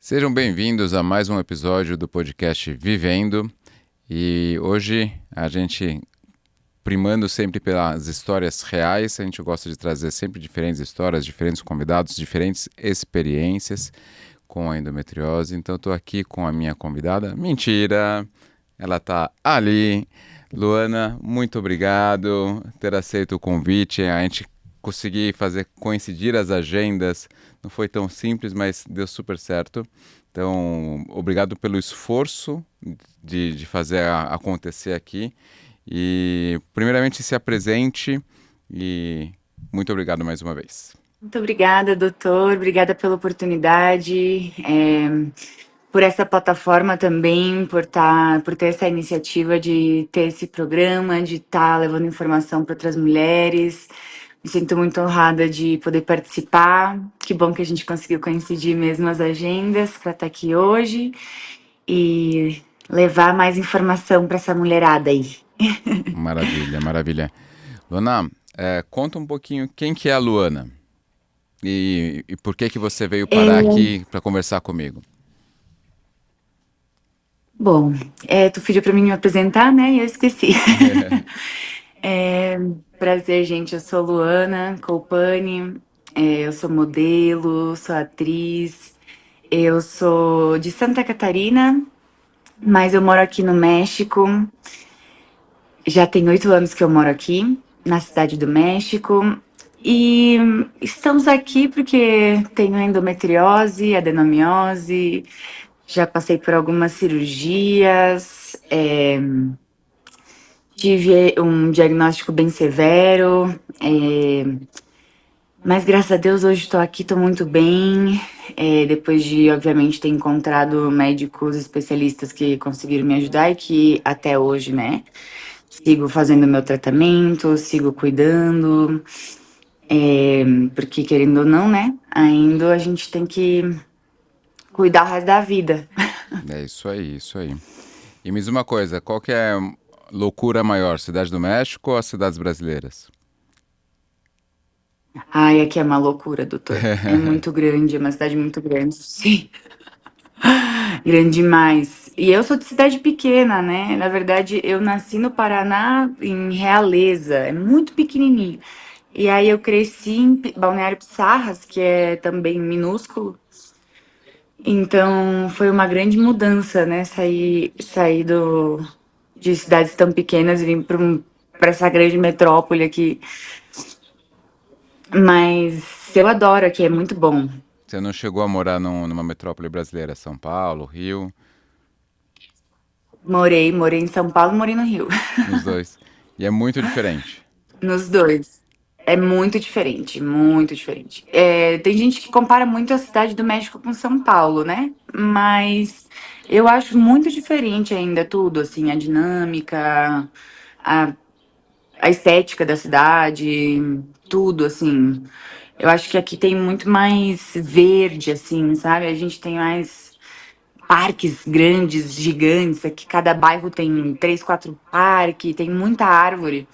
Sejam bem-vindos a mais um episódio do podcast Vivendo. E hoje a gente, primando sempre pelas histórias reais, a gente gosta de trazer sempre diferentes histórias, diferentes convidados, diferentes experiências com a endometriose. Então estou aqui com a minha convidada. Mentira! Ela está ali. Luana, muito obrigado por ter aceito o convite. A gente conseguir fazer coincidir as agendas. Não foi tão simples, mas deu super certo. Então, obrigado pelo esforço de fazer acontecer aqui. E, primeiramente, se apresente e muito obrigado mais uma vez. Muito obrigada, doutor. Obrigada pela oportunidade, por essa plataforma também, por ter essa iniciativa de ter esse programa, de estar levando informação para outras mulheres. Me sinto muito honrada de poder participar. Que bom que a gente conseguiu coincidir mesmo as agendas para estar aqui hoje e levar mais informação para essa mulherada aí. Maravilha, maravilha. Luana, conta um pouquinho quem que é a Luana e por que que você veio parar aqui para conversar comigo. Bom, tu pediu para mim me apresentar, né? E eu esqueci. Prazer, gente. Eu sou Luana Colpani. Eu sou modelo, sou atriz. Eu sou de Santa Catarina, mas eu moro aqui no México. Já tem 8 anos que eu moro aqui, na cidade do México. E estamos aqui porque tenho endometriose, adenomiose. Já passei por algumas cirurgias. Tive um diagnóstico bem severo, mas graças a Deus hoje estou aqui, estou muito bem. Depois de, obviamente, ter encontrado médicos especialistas que conseguiram me ajudar e que até hoje, né, sigo fazendo meu tratamento, sigo cuidando, porque querendo ou não, né, ainda a gente tem que cuidar o resto da vida. É isso aí, isso aí. E me diz uma coisa, qual que é a loucura maior, Cidade do México ou as cidades brasileiras? Ai, aqui é uma loucura, doutor. É muito grande, é uma cidade muito grande, sim. Grande demais. E eu sou de cidade pequena, né? Na verdade, eu nasci no Paraná, em Realeza, é muito pequenininho. E aí eu cresci em Balneário Pissarras, que é também minúsculo. Então foi uma grande mudança, né? Sair de cidades tão pequenas e vir para essa grande metrópole aqui. Mas eu adoro aqui, é muito bom. Você não chegou a morar numa metrópole brasileira, São Paulo, Rio, Morei em São Paulo, morei no Rio. nos dois. E é muito diferente. Nos dois. É muito diferente, muito diferente. Tem gente que compara muito a cidade do México com São Paulo, né? Mas eu acho muito diferente ainda tudo, assim, a dinâmica, a, a estética da cidade, tudo, assim. Eu acho que aqui tem muito mais verde, assim, sabe? A gente tem mais parques grandes, gigantes. Aqui cada bairro tem 3, 4 parques, tem muita árvore.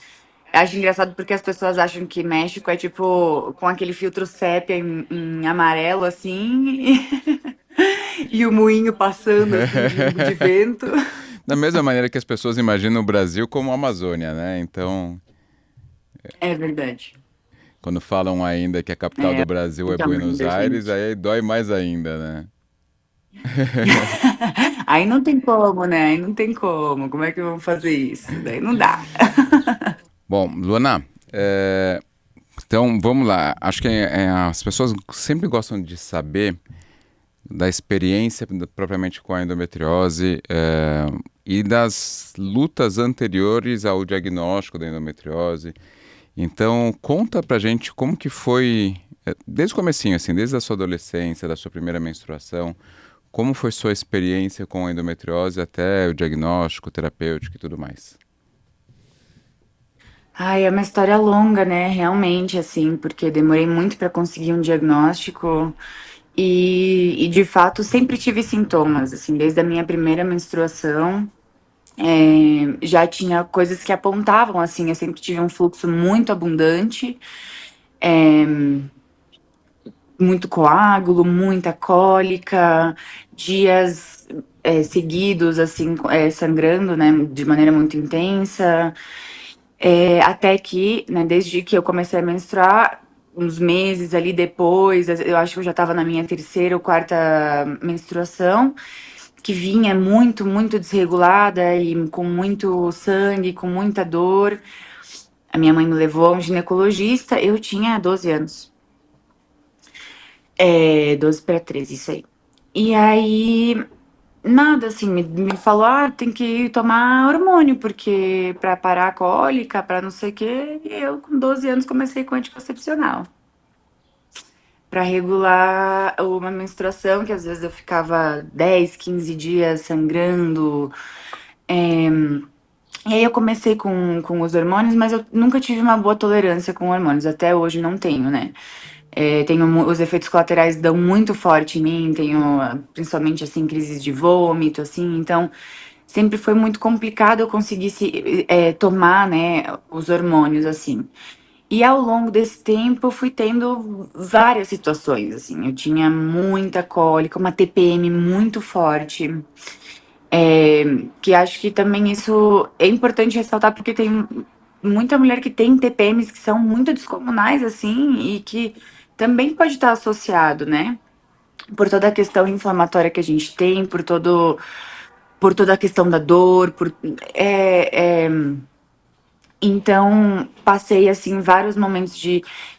Acho engraçado porque as pessoas acham que México é tipo com aquele filtro sépia em amarelo, assim, e o moinho passando, assim, de vento. Da mesma maneira que as pessoas imaginam o Brasil como a Amazônia, né? Então, É verdade. quando falam ainda que a capital É do Brasil o é tamanho Buenos da Aires, gente. aí dói mais ainda, né? Aí não tem como, né? Aí não tem como. Como é que eu vou fazer isso? Daí não dá. Bom, Luana, então vamos lá. Acho que as pessoas sempre gostam de saber da experiência propriamente com a endometriose e das lutas anteriores ao diagnóstico da endometriose. Então, conta pra gente como que foi, desde o comecinho, assim, desde a sua adolescência, da sua primeira menstruação, como foi sua experiência com a endometriose até o diagnóstico terapêutico e tudo mais. Ai, é uma história longa, né? Realmente, assim, porque demorei muito para conseguir um diagnóstico e de fato sempre tive sintomas, assim, desde a minha primeira menstruação. Já tinha coisas que apontavam, assim, eu sempre tive um fluxo muito abundante, muito coágulo, muita cólica, dias seguidos, assim, sangrando, né, de maneira muito intensa. Até que, né, desde que eu comecei a menstruar, uns meses ali depois, eu acho que eu já estava na minha terceira ou quarta menstruação, que vinha muito, muito desregulada e com muito sangue, com muita dor. A minha mãe me levou a um ginecologista, eu tinha 12 anos. 12 para 13, isso aí. E aí, nada, assim, me falou, tem que tomar hormônio, porque pra parar a cólica, pra não sei o quê, e eu com 12 anos comecei com anticoncepcional. Pra regular uma menstruação, que às vezes eu ficava 10, 15 dias sangrando. É, E aí eu comecei com os hormônios, mas eu nunca tive uma boa tolerância com hormônios, até hoje não tenho, né? Os efeitos colaterais dão muito forte em mim, tenho principalmente assim crises de vômito, assim, então sempre foi muito complicado eu conseguir tomar, né, os hormônios assim. E ao longo desse tempo eu fui tendo várias situações, assim, eu tinha muita cólica, uma TPM muito forte, é, que acho que também isso é importante ressaltar porque tem muita mulher que tem TPMs que são muito descomunais, assim, e que também pode estar associado, né? Por toda a questão inflamatória que a gente tem, por toda a questão da dor, é, é, então passei assim vários momentos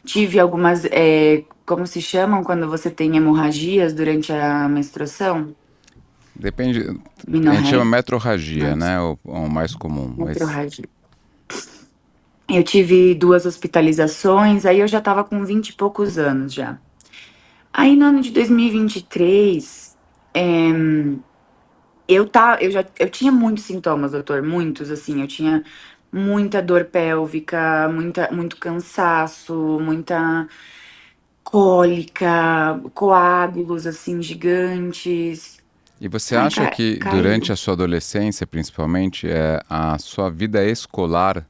tive algumas, como se chamam quando você tem hemorragias durante a menstruação? Depende. A gente chama Menorréia, metrorragia, não, né? O mais comum. Mas metrorragia. Eu tive 2 hospitalizações, aí eu já tava com 20 e poucos anos já. Aí no ano de 2023, eu tinha muitos sintomas, doutor, muitos, assim, eu tinha muita dor pélvica, muito cansaço, muita cólica, coágulos, assim, gigantes. e você Ai, acha que durante caiu. a sua adolescência, principalmente, a sua vida escolar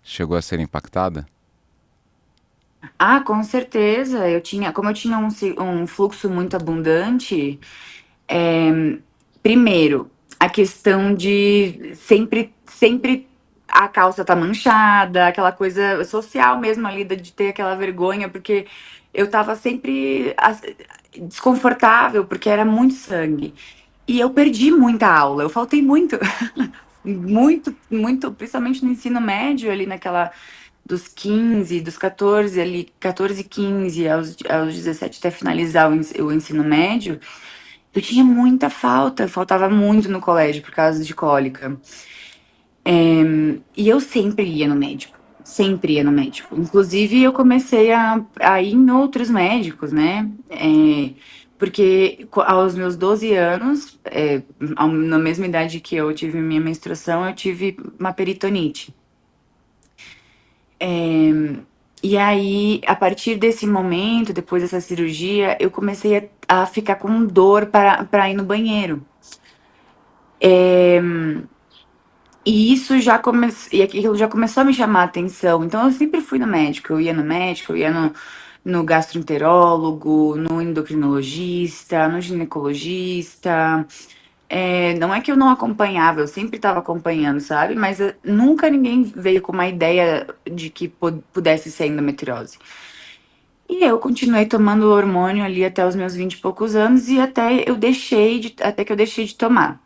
chegou a ser impactada? Ah, com certeza. Como eu tinha um fluxo muito abundante, é, primeiro, a questão de sempre a calça tá manchada, aquela coisa social mesmo ali de ter aquela vergonha, porque eu tava sempre desconfortável, porque era muito sangue. E eu perdi muita aula, eu faltei muito, muito, muito, principalmente no ensino médio, ali naquela dos 15, dos 14 ali, 14, 15 aos 17 até finalizar o ensino médio, eu tinha muita falta, faltava muito no colégio por causa de cólica. E eu sempre ia no médico, sempre ia no médico. Inclusive, eu comecei a ir em outros médicos, né? Porque aos meus 12 anos, na mesma idade que eu tive minha menstruação, eu tive uma peritonite. E aí, a partir desse momento, depois dessa cirurgia, eu comecei a ficar com dor para ir no banheiro. E aquilo já começou a me chamar a atenção. Então eu sempre fui no médico, eu ia no médico, eu ia no gastroenterólogo, no endocrinologista, no ginecologista. Não é que eu não acompanhava, eu sempre estava acompanhando, sabe? Mas nunca ninguém veio com uma ideia de que pudesse ser endometriose. E eu continuei tomando hormônio ali até os meus 20 e poucos anos e até que eu deixei de tomar.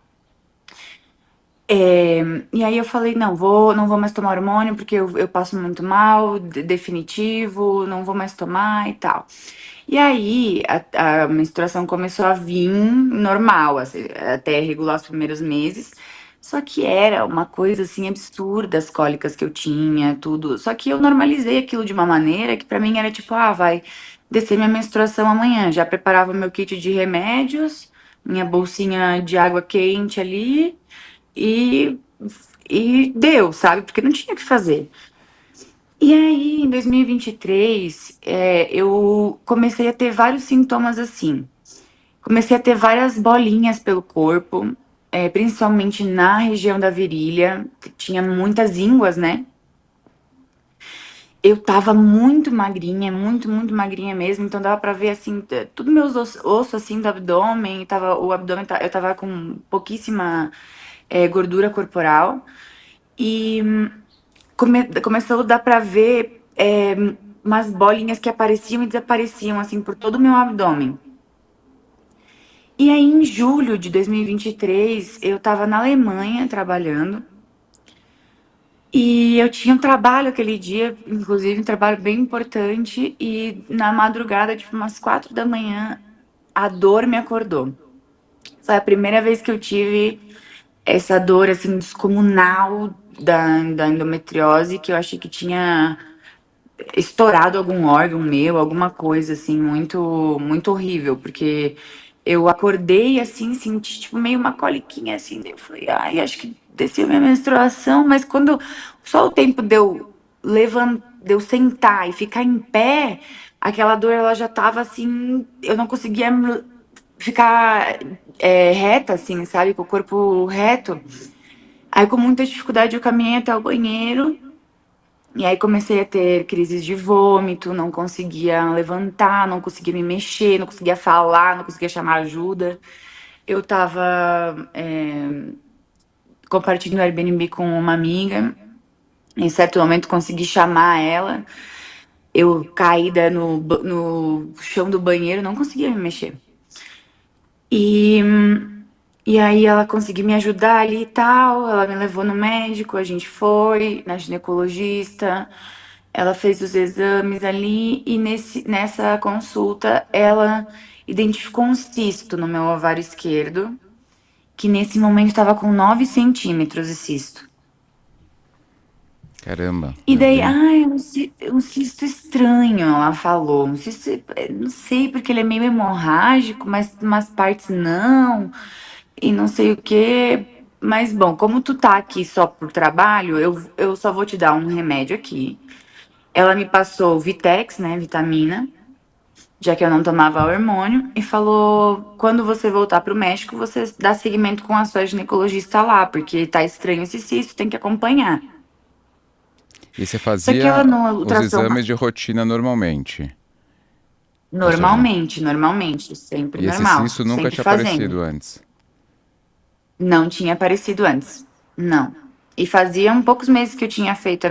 E aí eu falei, não vou mais tomar hormônio porque eu passo muito mal, definitivo, não vou mais tomar e tal. E aí a menstruação começou a vir normal, assim, até regular os primeiros meses. Só que era uma coisa assim absurda as cólicas que eu tinha, tudo. Só que eu normalizei aquilo de uma maneira que pra mim era tipo, vai descer minha menstruação amanhã. Já preparava meu kit de remédios, minha bolsinha de água quente ali e, e deu, sabe? Porque não tinha o que fazer. E aí, em 2023, eu comecei a ter vários sintomas assim. Comecei a ter várias bolinhas pelo corpo, principalmente na região da virilha. Tinha muitas ínguas, né? eu tava muito magrinha, muito, muito magrinha mesmo, então dava pra ver assim, tudo meus osso assim do abdômen, tava, o abdômen, eu tava com pouquíssima gordura corporal e começou a dar pra ver umas bolinhas que apareciam e desapareciam assim por todo o meu abdômen. E aí em julho de 2023 eu tava na Alemanha trabalhando. E eu tinha um trabalho aquele dia, inclusive um trabalho bem importante, e na madrugada, tipo umas 4 da manhã, a dor me acordou. Foi a primeira vez que eu tive essa dor, assim, descomunal da endometriose, que eu achei que tinha estourado algum órgão meu, alguma coisa, assim, muito, muito horrível, porque eu acordei, assim, senti, tipo, meio uma coliquinha, assim, daí eu falei, ai, acho que desceu minha menstruação, mas quando só o tempo de eu sentar e ficar em pé, aquela dor, ela já tava, assim, eu não conseguia ficar reta, assim, sabe, com o corpo reto. Aí, com muita dificuldade, eu caminhei até o banheiro, e aí comecei a ter crises de vômito, não conseguia levantar, não conseguia me mexer, não conseguia falar, não conseguia chamar ajuda. Eu tava compartilhando o Airbnb com uma amiga. Em certo momento consegui chamar ela. Eu caída no chão do banheiro, não conseguia me mexer. E, e aí ela conseguiu me ajudar ali e tal. Ela me levou no médico, a gente foi na ginecologista. Ela fez os exames ali e nessa consulta ela identificou um cisto no meu ovário esquerdo, que nesse momento estava com 9 centímetros de cisto. Caramba, E é daí, bem. ah, é um cisto estranho, ela falou. Um cisto, não sei, porque ele é meio hemorrágico, mas umas partes não, e não sei o quê. Mas, bom, como tu tá aqui só por trabalho, eu só vou te dar um remédio aqui. Ela me passou Vitex, né, vitamina, já que eu não tomava hormônio, e falou: quando você voltar pro México, você dá seguimento com a sua ginecologista lá, porque tá estranho esse cisto, tem que acompanhar. E você Só que ela fazia no os ultrassom, exames de rotina normalmente? Ou seja, normalmente, sempre e esse normal, cisto nunca sempre tinha aparecido fazendo. antes? Não tinha aparecido antes, não. E fazia poucos meses que eu tinha feito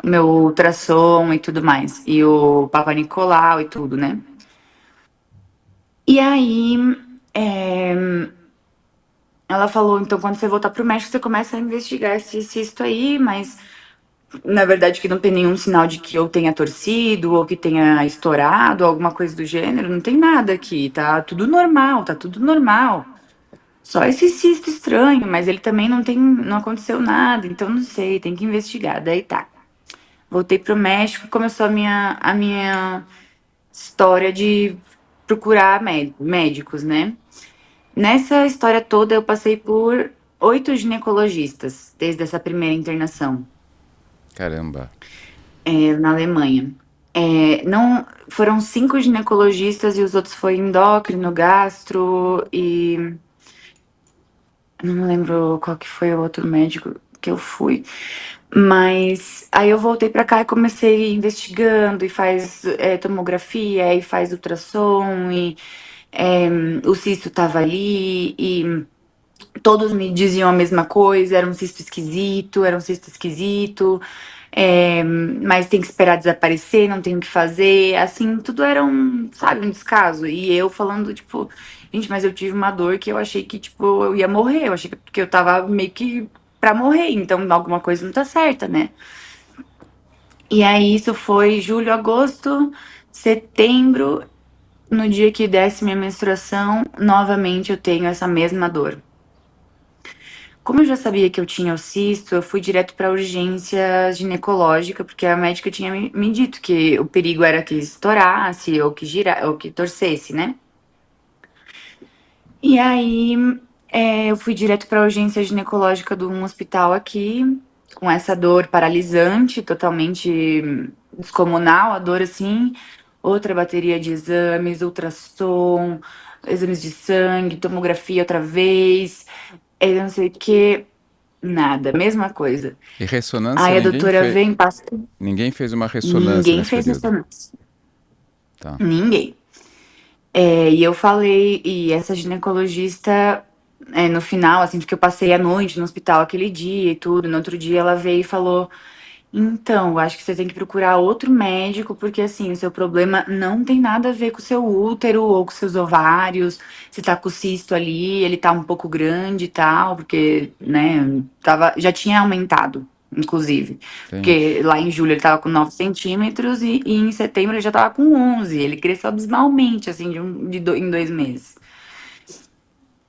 meu ultrassom e tudo mais, e o Papa Nicolau e tudo, né? E aí, é, ela falou, então quando você voltar pro México, você começa a investigar esse cisto aí, mas na verdade que não tem nenhum sinal de que eu tenha torcido ou que tenha estourado, alguma coisa do gênero, não tem nada aqui, tá tudo normal, tá tudo normal. Só esse cisto estranho, mas ele também não aconteceu nada, então não sei, tem que investigar. Daí tá. Voltei pro México e começou a minha história de procurar médicos, né? Nessa história toda, eu passei por 8 ginecologistas, desde essa primeira internação, Caramba. na Alemanha. Não, foram 5 ginecologistas e os outros foi endócrino, gastro e não me lembro qual que foi o outro médico que eu fui. Mas aí eu voltei pra cá e comecei investigando e faz tomografia e faz ultrassom e é, o cisto tava ali e todos me diziam a mesma coisa, era um cisto esquisito, mas tem que esperar desaparecer, não tem o que fazer, assim, tudo era sabe, um descaso. E eu falando, tipo, gente, mas eu tive uma dor que eu achei que, tipo, eu ia morrer, eu achei que eu tava meio que pra morrer, então alguma coisa não tá certa, né? E aí isso foi julho, agosto, setembro, no dia que desce minha menstruação, novamente eu tenho essa mesma dor. Como eu já sabia que eu tinha o cisto, eu fui direto para urgência ginecológica, porque a médica tinha me dito que o perigo era que estourasse ou que ou que torcesse, né? E aí eu fui direto para urgência ginecológica de um hospital aqui, com essa dor paralisante, totalmente descomunal, a dor assim, outra bateria de exames, ultrassom, exames de sangue, tomografia outra vez, não sei o quê. Nada, mesma coisa. E ressonância Aí a doutora vem, passa. ninguém fez uma ressonância Ninguém nesse fez período. ressonância. Tá. Ninguém. E eu falei, e essa ginecologista, no final, assim, porque eu passei a noite no hospital aquele dia e tudo, no outro dia ela veio e falou: então, eu acho que você tem que procurar outro médico, porque assim, o seu problema não tem nada a ver com o seu útero ou com seus ovários. Você tá com o cisto ali, ele tá um pouco grande e tal, porque, né, já tinha aumentado, inclusive. Entende? Porque lá em julho ele tava com 9 centímetros e em setembro ele já tava com 11. Ele cresceu abismalmente, assim, em 2 meses.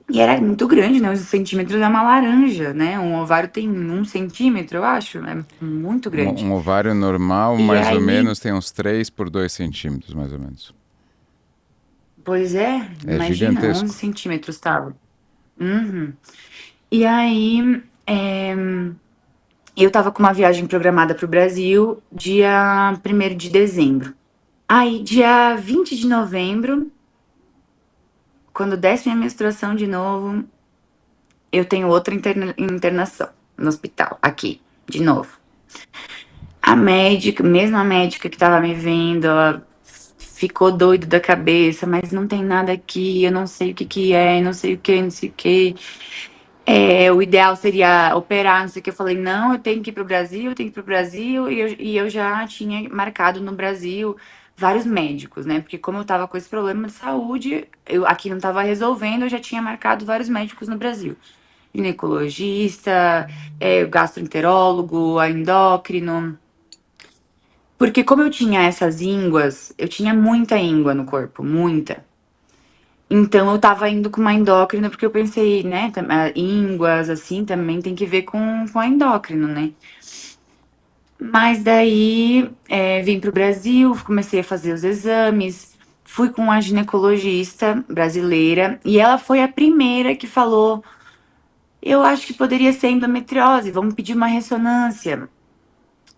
E era muito grande, né? Os centímetros é uma laranja, né? Um ovário tem 1 centímetro, eu acho. É muito grande. Um ovário normal, E mais ou aí, menos, tem uns 3 por 2 centímetros, mais ou menos. pois é, É imagina, 11 gigantesco. centímetros tava. Uhum. E aí, eu tava com uma viagem programada pro Brasil dia 1º de dezembro. Aí, dia 20 de novembro, quando desce minha menstruação de novo, eu tenho outra internação no hospital, aqui, de novo. A médica, mesmo a médica que tava me vendo, ela ficou doido da cabeça, mas não tem nada aqui, eu não sei o que que é, não sei o que, não sei o que. O ideal seria operar, não sei o que. Eu falei, não, eu tenho que ir pro Brasil, eu tenho que ir pro Brasil, e eu já tinha marcado no Brasil vários médicos, né? Porque como eu tava com esse problema de saúde, eu aqui não tava resolvendo, eu já tinha marcado vários médicos no Brasil. Ginecologista, gastroenterólogo, endócrino. Porque como eu tinha essas ínguas, eu tinha muita íngua no corpo, muita. Então eu tava indo com uma endócrina porque eu pensei, né, ínguas assim também tem que ver com a endócrino, né? Mas daí vim pro Brasil, comecei a fazer os exames, fui com a ginecologista brasileira e ela foi a primeira que falou: eu acho que poderia ser endometriose, vamos pedir uma ressonância.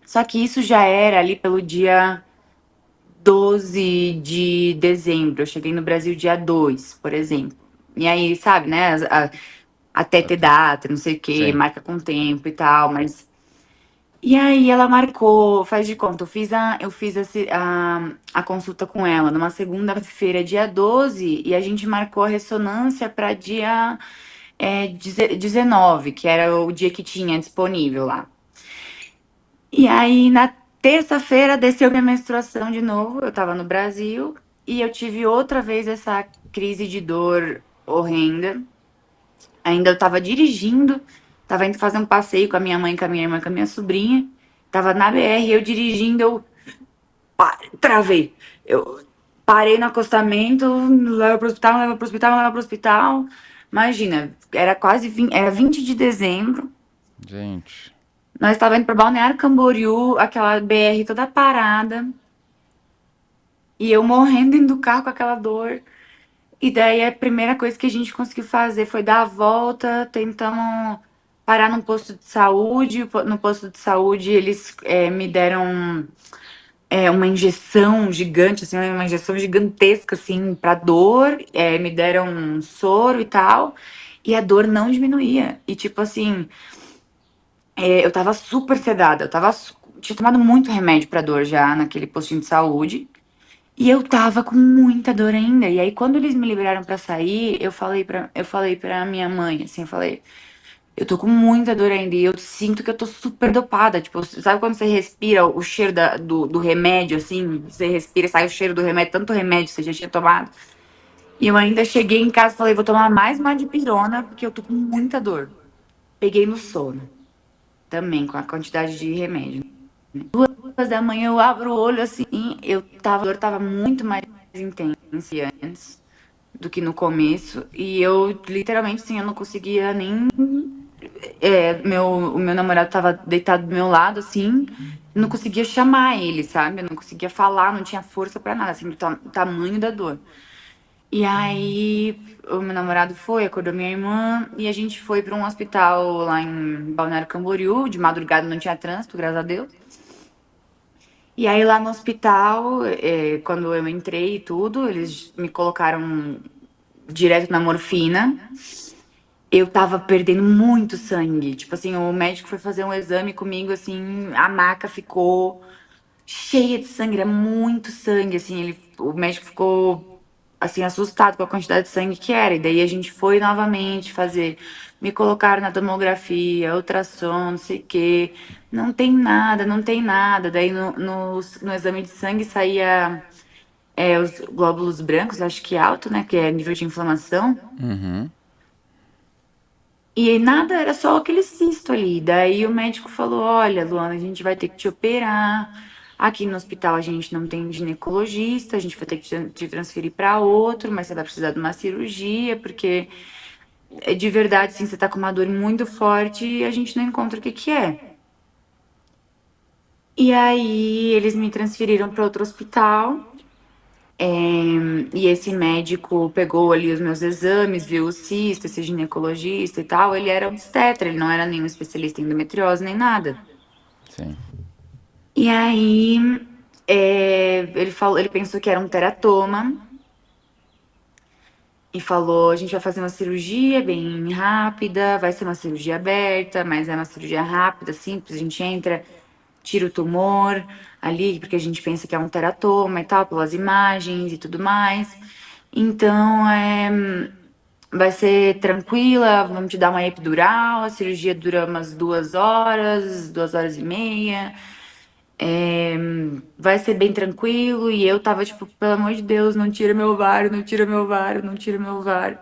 Só que isso já era ali pelo dia 12 de dezembro. Eu cheguei no Brasil dia 2, por exemplo. E aí, sabe, né? Até ter data, não sei o quê, Sim. marca com tempo e tal, mas. E aí ela marcou, faz de conta, eu fiz a consulta com ela numa segunda-feira, dia 12, e a gente marcou a ressonância para dia 19, que era o dia que tinha disponível lá. E aí, na terça-feira, desceu minha menstruação de novo. Eu tava no Brasil e eu tive outra vez essa crise de dor horrenda. Ainda eu tava dirigindo, tava indo fazer um passeio com a minha mãe, com a minha irmã, com a minha sobrinha. Tava na BR, eu dirigindo, eu travei. Eu parei no acostamento, me leva pro hospital, me leva pro hospital, me leva pro hospital. Imagina, era quase 20, era 20 de dezembro. Gente. Nós estávamos indo para Balneário Camboriú, aquela BR toda parada. E eu morrendo dentro do carro com aquela dor. E daí a primeira coisa que a gente conseguiu fazer foi dar a volta, tentamos parar num posto de saúde. No posto de saúde eles me deram uma injeção gigante, assim, uma injeção gigantesca, assim, pra dor. Me deram um soro e tal. E a dor não diminuía. E tipo assim, eu tava super sedada, tinha tomado muito remédio pra dor já naquele postinho de saúde. E eu tava com muita dor ainda. E aí, quando eles me liberaram pra sair, eu falei pra minha mãe, assim, eu falei, eu tô com muita dor ainda e eu sinto que eu tô super dopada. Tipo, sabe quando você respira o cheiro do remédio, assim? Você respira e sai o cheiro do remédio, tanto remédio que você já tinha tomado. E eu ainda cheguei em casa e falei, vou tomar mais uma dipirona, porque eu tô com muita dor. Peguei no sono, também, com a quantidade de remédio. 2 da manhã eu abro o olho assim, a dor tava muito mais intensa antes do que no começo. E eu, literalmente, assim, eu não conseguia nem. O meu namorado tava deitado do meu lado, assim, não conseguia chamar ele, sabe? Eu não conseguia falar, não tinha força pra nada, assim, do tamanho da dor. E aí, o meu namorado foi, acordou minha irmã, e a gente foi pra um hospital lá em Balneário Camboriú. De madrugada não tinha trânsito, graças a Deus. E aí lá no hospital, quando eu entrei e tudo, eles me colocaram direto na morfina. Eu tava perdendo muito sangue. Tipo assim, o médico foi fazer um exame comigo, assim, a maca ficou cheia de sangue, era muito sangue, assim, o médico ficou, assim, assustado com a quantidade de sangue que era. E daí a gente foi novamente fazer, me colocaram na tomografia, ultrassom, não sei o quê. Não tem nada, não tem nada. Daí no exame de sangue saía os glóbulos brancos, acho que alto, né, que é nível de inflamação. Uhum. E aí nada, era só aquele cisto ali. Daí o médico falou: Olha, Luana, a gente vai ter que te operar. Aqui no hospital a gente não tem ginecologista, a gente vai ter que te transferir para outro, mas você vai precisar de uma cirurgia, porque de verdade, assim, você tá com uma dor muito forte e a gente não encontra o que que é. E aí eles me transferiram para outro hospital. E esse médico pegou ali os meus exames, viu o cisto, esse ginecologista e tal. Ele era obstetra, ele não era nenhum especialista em endometriose nem nada. Sim. E aí ele falou, ele pensou que era um teratoma e falou: a gente vai fazer uma cirurgia bem rápida, vai ser uma cirurgia aberta, mas é uma cirurgia rápida, simples. A gente entra, tira o tumor ali, porque a gente pensa que é um teratoma e tal, pelas imagens e tudo mais. Então, vai ser tranquila, vamos te dar uma epidural, a cirurgia dura umas 2 horas, 2 horas e meia. É, vai ser bem tranquilo. E eu tava tipo, pelo amor de Deus, não tira meu ovário, não tira meu ovário, não tira meu ovário.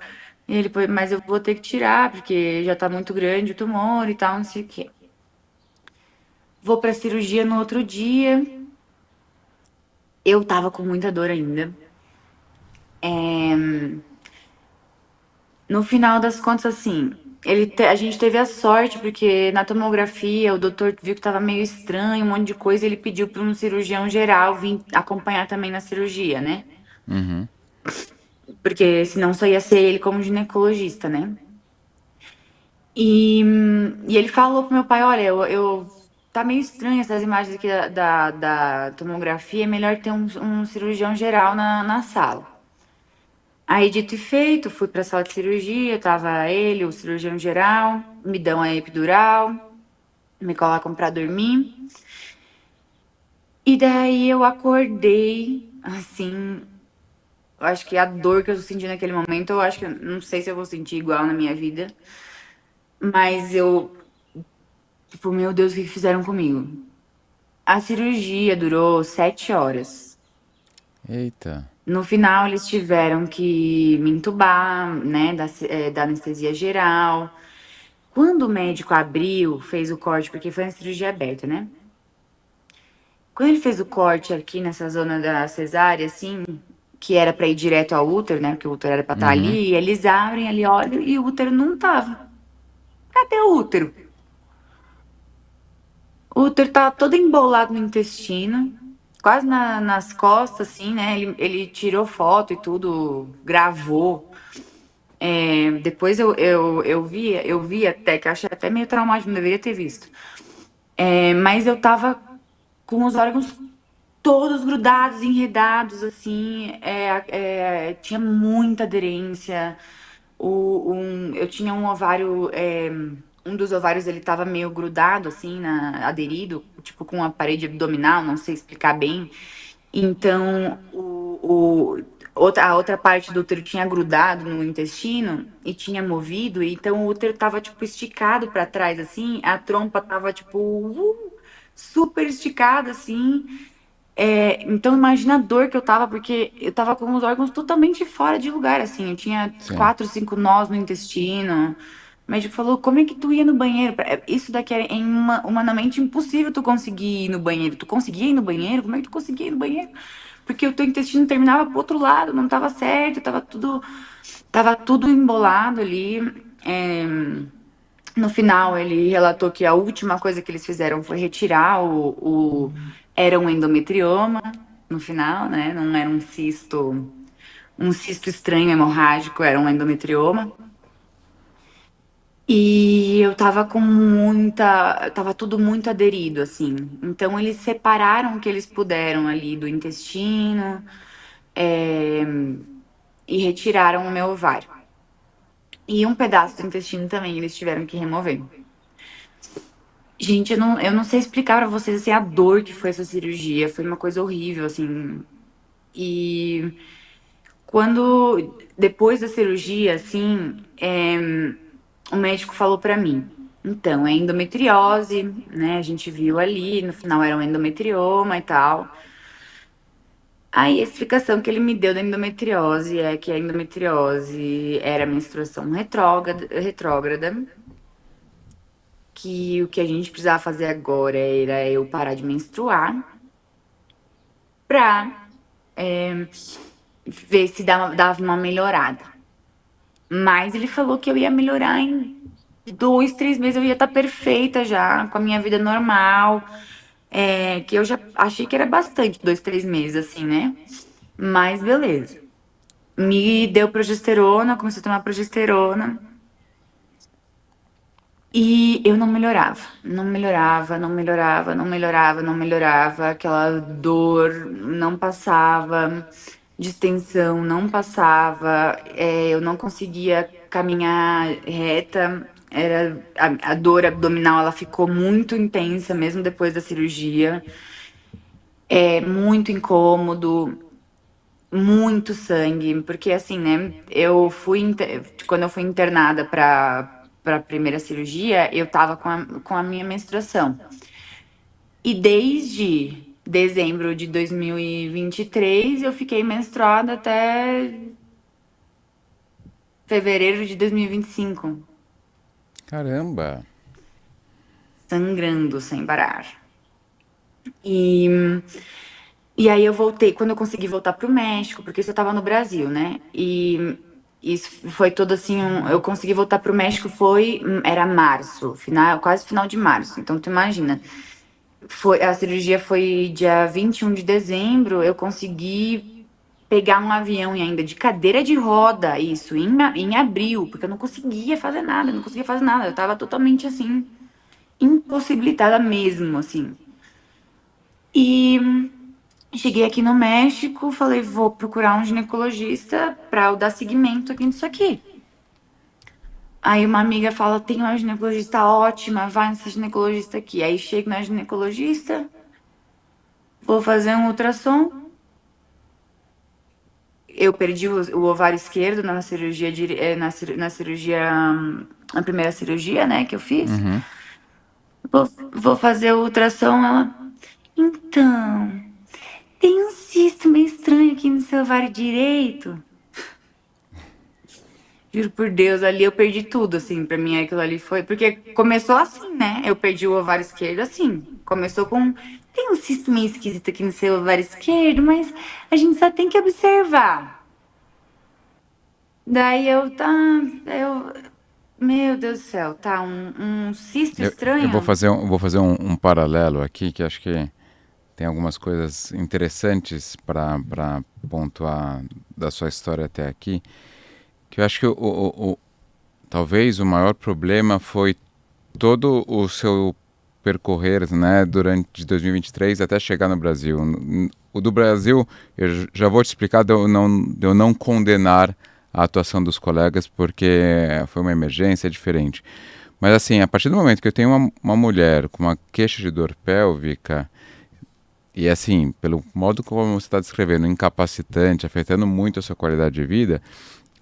E ele, "Pô, mas eu vou ter que tirar, porque já tá muito grande o tumor e tal, não sei o quê. Vou pra cirurgia no outro dia. Eu tava com muita dor ainda. No final das contas, assim, a gente teve a sorte, porque na tomografia o doutor viu que tava meio estranho, um monte de coisa, ele pediu para um cirurgião geral vir acompanhar também na cirurgia, né? Uhum. Porque senão só ia ser ele como ginecologista, né? E ele falou pro meu pai: Olha, tá meio estranho essas imagens aqui da tomografia, é melhor ter um cirurgião geral na sala. Aí, dito e feito, fui pra sala de cirurgia, tava ele, o cirurgião geral, me dão a epidural, me colocam pra dormir. E daí eu acordei, assim, eu acho que a dor que eu senti naquele momento, eu acho que não sei se eu vou sentir igual na minha vida, mas tipo, meu Deus, o que que fizeram comigo? A cirurgia durou 7 horas. Eita. No final, eles tiveram que me entubar, né, da anestesia geral. Quando o médico abriu, fez o corte, porque foi uma cirurgia aberta, né? Quando ele fez o corte aqui nessa zona da cesárea, assim, que era pra ir direto ao útero, né? Porque o útero era pra estar Uhum. ali, eles abrem ali, olham, e o útero não tava. Cadê o útero? O útero tava todo embolado no intestino, quase nas costas, assim, né? Ele tirou foto e tudo, gravou. Depois eu vi até, que eu achei até meio traumático, não deveria ter visto. Mas eu tava com os órgãos todos grudados, enredados, assim, tinha muita aderência. Eu tinha um ovário, um dos ovários ele tava meio grudado, assim, aderido, tipo com a parede abdominal, não sei explicar bem. Então, a outra parte do útero tinha grudado no intestino e tinha movido, e então o útero tava, tipo, esticado para trás, assim, a trompa tava, tipo, super esticada, assim. Então imagina a dor que eu tava, porque eu tava com os órgãos totalmente fora de lugar, assim. Eu tinha Sim. 4, 5 nós no intestino. O médico falou: como é que tu ia no banheiro? Isso daqui é humanamente impossível tu conseguir ir no banheiro. Tu conseguia ir no banheiro? Como é que tu conseguia ir no banheiro? Porque o teu intestino terminava pro outro lado, não tava certo, tava tudo embolado ali. É, no final, ele relatou que a última coisa que eles fizeram foi retirar era um endometrioma no final, né? Não era um cisto estranho hemorrágico, era um endometrioma. E eu tava tava tudo muito aderido, assim. Então eles separaram o que eles puderam ali do intestino, é, e retiraram o meu ovário. E um pedaço do intestino também eles tiveram que remover. Gente, eu não sei explicar pra vocês assim, a dor que foi essa cirurgia. Foi uma coisa horrível, assim. E depois da cirurgia, assim, o médico falou pra mim: então, é endometriose, né? A gente viu ali, no final era um endometrioma e tal. Aí a explicação que ele me deu da endometriose é que a endometriose era menstruação retrógrada, que o que a gente precisava fazer agora era eu parar de menstruar pra ver se dava uma melhorada. Mas ele falou que eu ia melhorar em 2, 3 meses, eu ia estar perfeita já, com a minha vida normal. Que eu já achei que era bastante, 2, 3 meses, assim, né? Mas beleza. Me deu progesterona, comecei a tomar progesterona. E eu não melhorava, não melhorava, não melhorava, não melhorava, não melhorava. Aquela dor não passava, distensão não passava, eu não conseguia caminhar reta. A dor abdominal, ela ficou muito intensa mesmo depois da cirurgia. É muito incômodo, muito sangue, porque assim, né? Quando eu fui internada para primeira cirurgia, eu tava com a minha menstruação. E desde dezembro de 2023 eu fiquei menstruada até fevereiro de 2025, Caramba! sangrando sem parar. E E aí eu voltei, quando eu consegui voltar pro México, porque isso eu tava no Brasil, né? E isso foi todo assim, eu consegui voltar pro México era março, quase final de março. Então tu imagina, a cirurgia foi dia 21 de dezembro, eu consegui pegar um avião e ainda de cadeira de roda, isso, em abril, porque eu não conseguia fazer nada, não conseguia fazer nada. Eu tava totalmente assim, impossibilitada mesmo, assim. E cheguei aqui no México, falei, vou procurar um ginecologista para eu dar seguimento aqui nisso aqui. Aí uma amiga fala, tem uma ginecologista ótima, vai nessa ginecologista aqui. Aí chego na ginecologista, vou fazer um ultrassom. Eu perdi o ovário esquerdo na cirurgia, na cirurgia, na primeira cirurgia, né, que eu fiz. Uhum. Vou fazer o ultrassom, ela, então, tem um cisto meio estranho aqui no seu ovário direito. Juro por Deus, ali eu perdi tudo, assim, pra mim aquilo ali foi. Porque começou assim, né? Eu perdi o ovário esquerdo assim. Começou com. Tem um cisto meio esquisito aqui no seu ovário esquerdo, mas a gente só tem que observar. Daí eu, tá. Eu. Meu Deus do céu, tá um cisto Eu estranho? vou fazer um paralelo aqui, que acho que tem algumas coisas interessantes para pontuar da sua história até aqui. Que eu acho que talvez o maior problema foi todo o seu percorrer, né, durante 2023 até chegar no Brasil. O do Brasil, eu já vou te explicar de eu não condenar a atuação dos colegas, porque foi uma emergência, é diferente. Mas assim, a partir do momento que eu tenho uma mulher com uma queixa de dor pélvica, e assim, pelo modo como você está descrevendo, incapacitante, afetando muito a sua qualidade de vida,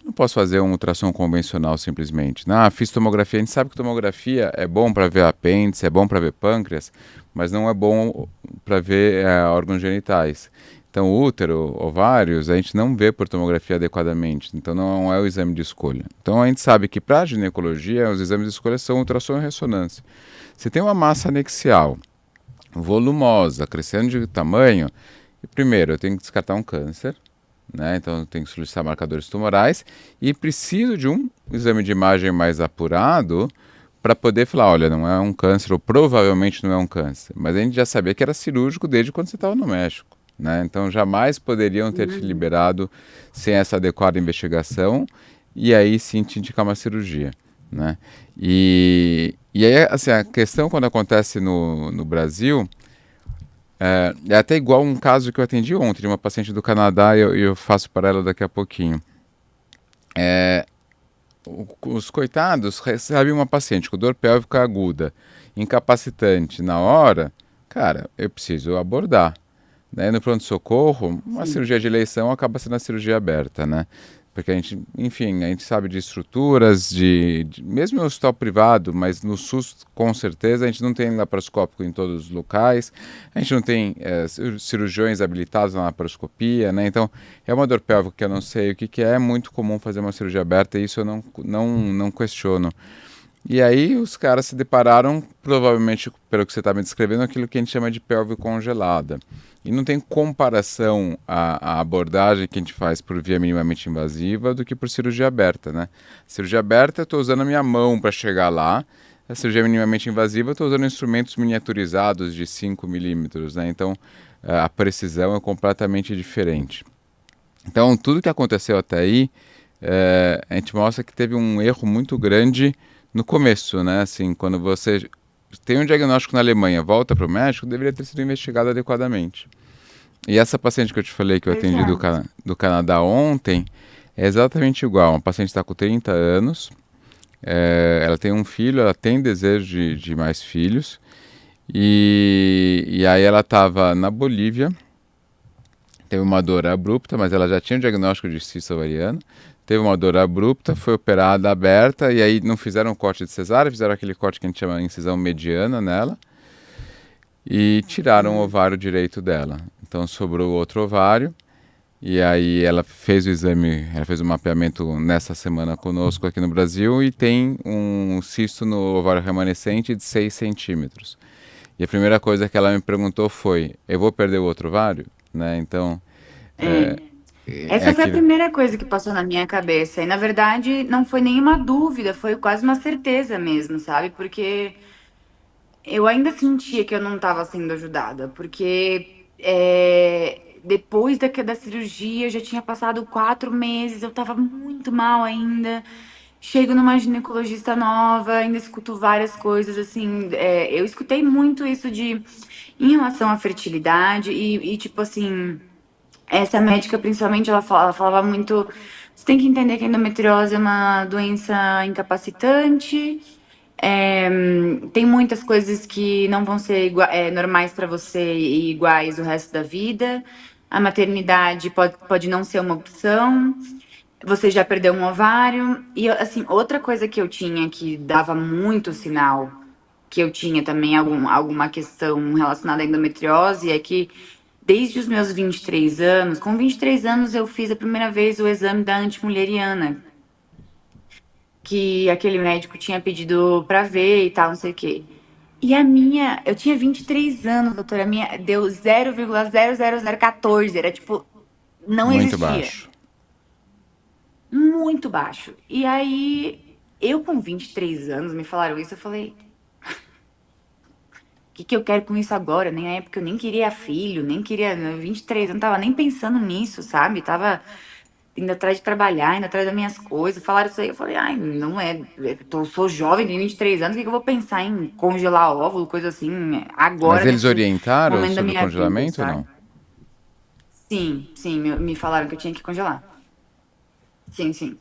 não posso fazer um ultrassom convencional simplesmente. Fiz tomografia. A gente sabe que tomografia é bom para ver apêndice, é bom para ver pâncreas, mas não é bom para ver órgãos genitais. Então, útero, ovários, a gente não vê por tomografia adequadamente. Então, não é o exame de escolha. Então, a gente sabe que para a ginecologia, os exames de escolha são ultrassom e ressonância. Se tem uma massa anexial volumosa, crescendo de tamanho, primeiro eu tenho que descartar um câncer, né? Então eu tenho que solicitar marcadores tumorais e preciso de um exame de imagem mais apurado para poder falar, olha, não é um câncer ou provavelmente não é um câncer. Mas a gente já sabia que era cirúrgico desde quando você estava no México, né? Então jamais poderiam ter te liberado sem essa adequada investigação e aí sim te indicar uma cirurgia, né? E aí, assim, a questão quando acontece no Brasil é até igual um caso que eu atendi ontem, de uma paciente do Canadá, e eu faço para ela daqui a pouquinho. os coitados recebem uma paciente com dor pélvica aguda, incapacitante na hora, cara, eu preciso abordar. Né? No pronto-socorro, uma Sim. cirurgia de eleição acaba sendo a cirurgia aberta, né? Porque a gente, enfim, a gente sabe de estruturas, mesmo no hospital privado, mas no SUS com certeza a gente não tem laparoscópico em todos os locais, a gente não tem cirurgiões habilitados na laparoscopia, né? Então é uma dor pélvica que eu não sei o que, que é muito comum fazer uma cirurgia aberta e isso eu não questiono. E aí os caras se depararam, provavelmente, pelo que você está me descrevendo, aquilo que a gente chama de pelve congelada. E não tem comparação a abordagem que a gente faz por via minimamente invasiva do que por cirurgia aberta, né? Cirurgia aberta, eu estou usando a minha mão para chegar lá. A cirurgia minimamente invasiva, eu estou usando instrumentos miniaturizados de 5 milímetros, né? Então, a precisão é completamente diferente. Então, tudo que aconteceu até aí, a gente mostra que teve um erro muito grande no começo, né? Assim, quando você tem um diagnóstico na Alemanha, volta para o médico, deveria ter sido investigado adequadamente. E essa paciente que eu te falei que eu atendi Exato. do Canadá ontem é exatamente igual. Uma paciente está com 30 anos, ela tem um filho, ela tem desejo de mais filhos. E aí ela estava na Bolívia, teve uma dor abrupta, mas ela já tinha um diagnóstico de cisto ovariano. Teve uma dor abrupta, foi operada aberta e aí não fizeram um corte de cesárea, fizeram aquele corte que a gente chama de incisão mediana nela e tiraram o Hum. ovário direito dela. Então sobrou outro ovário e aí ela fez o exame, ela fez o mapeamento nessa semana conosco aqui no Brasil e tem um cisto no ovário remanescente de 6 centímetros. E a primeira coisa que ela me perguntou foi: eu vou perder o outro ovário? Né? Então É. é Essa foi a aquilo. primeira coisa que passou na minha cabeça. E, na verdade, não foi nenhuma dúvida, foi quase uma certeza mesmo, sabe? Porque eu ainda sentia que eu não estava sendo ajudada. Porque depois da cirurgia, já tinha passado 4 meses, eu estava muito mal ainda. Chego numa ginecologista nova, ainda escuto várias coisas, assim. Eu escutei muito isso em relação à fertilidade tipo assim. Essa médica, principalmente, ela falava muito. Você tem que entender que a endometriose é uma doença incapacitante. Tem muitas coisas que não vão ser normais para você e iguais o resto da vida. A maternidade pode não ser uma opção. Você já perdeu um ovário. E, assim, outra coisa que eu tinha que dava muito sinal que eu tinha também alguma questão relacionada à endometriose é que desde os meus 23 anos, com 23 anos eu fiz a primeira vez o exame da antimulheriana, que aquele médico tinha pedido pra ver e tal, não sei o quê. E a minha, eu tinha 23 anos, doutora, a minha deu 0,00014, era tipo, não Muito existia. baixo. Muito baixo. E aí, eu com 23 anos me falaram isso, eu falei, o que eu quero com isso agora? Nem na época eu nem queria filho, nem queria, 23 anos, não tava nem pensando nisso, sabe? Tava indo atrás de trabalhar, indo atrás das minhas coisas. Falaram isso aí, eu falei, ai, não é. Sou jovem, tenho 23 anos, o que que eu vou pensar em congelar óvulo, coisa assim, Mas agora, eles nesse orientaram momento da sobre o minha vida, congelamento ou sabe? não? Sim, sim, me falaram que eu tinha que congelar. Sim, sim.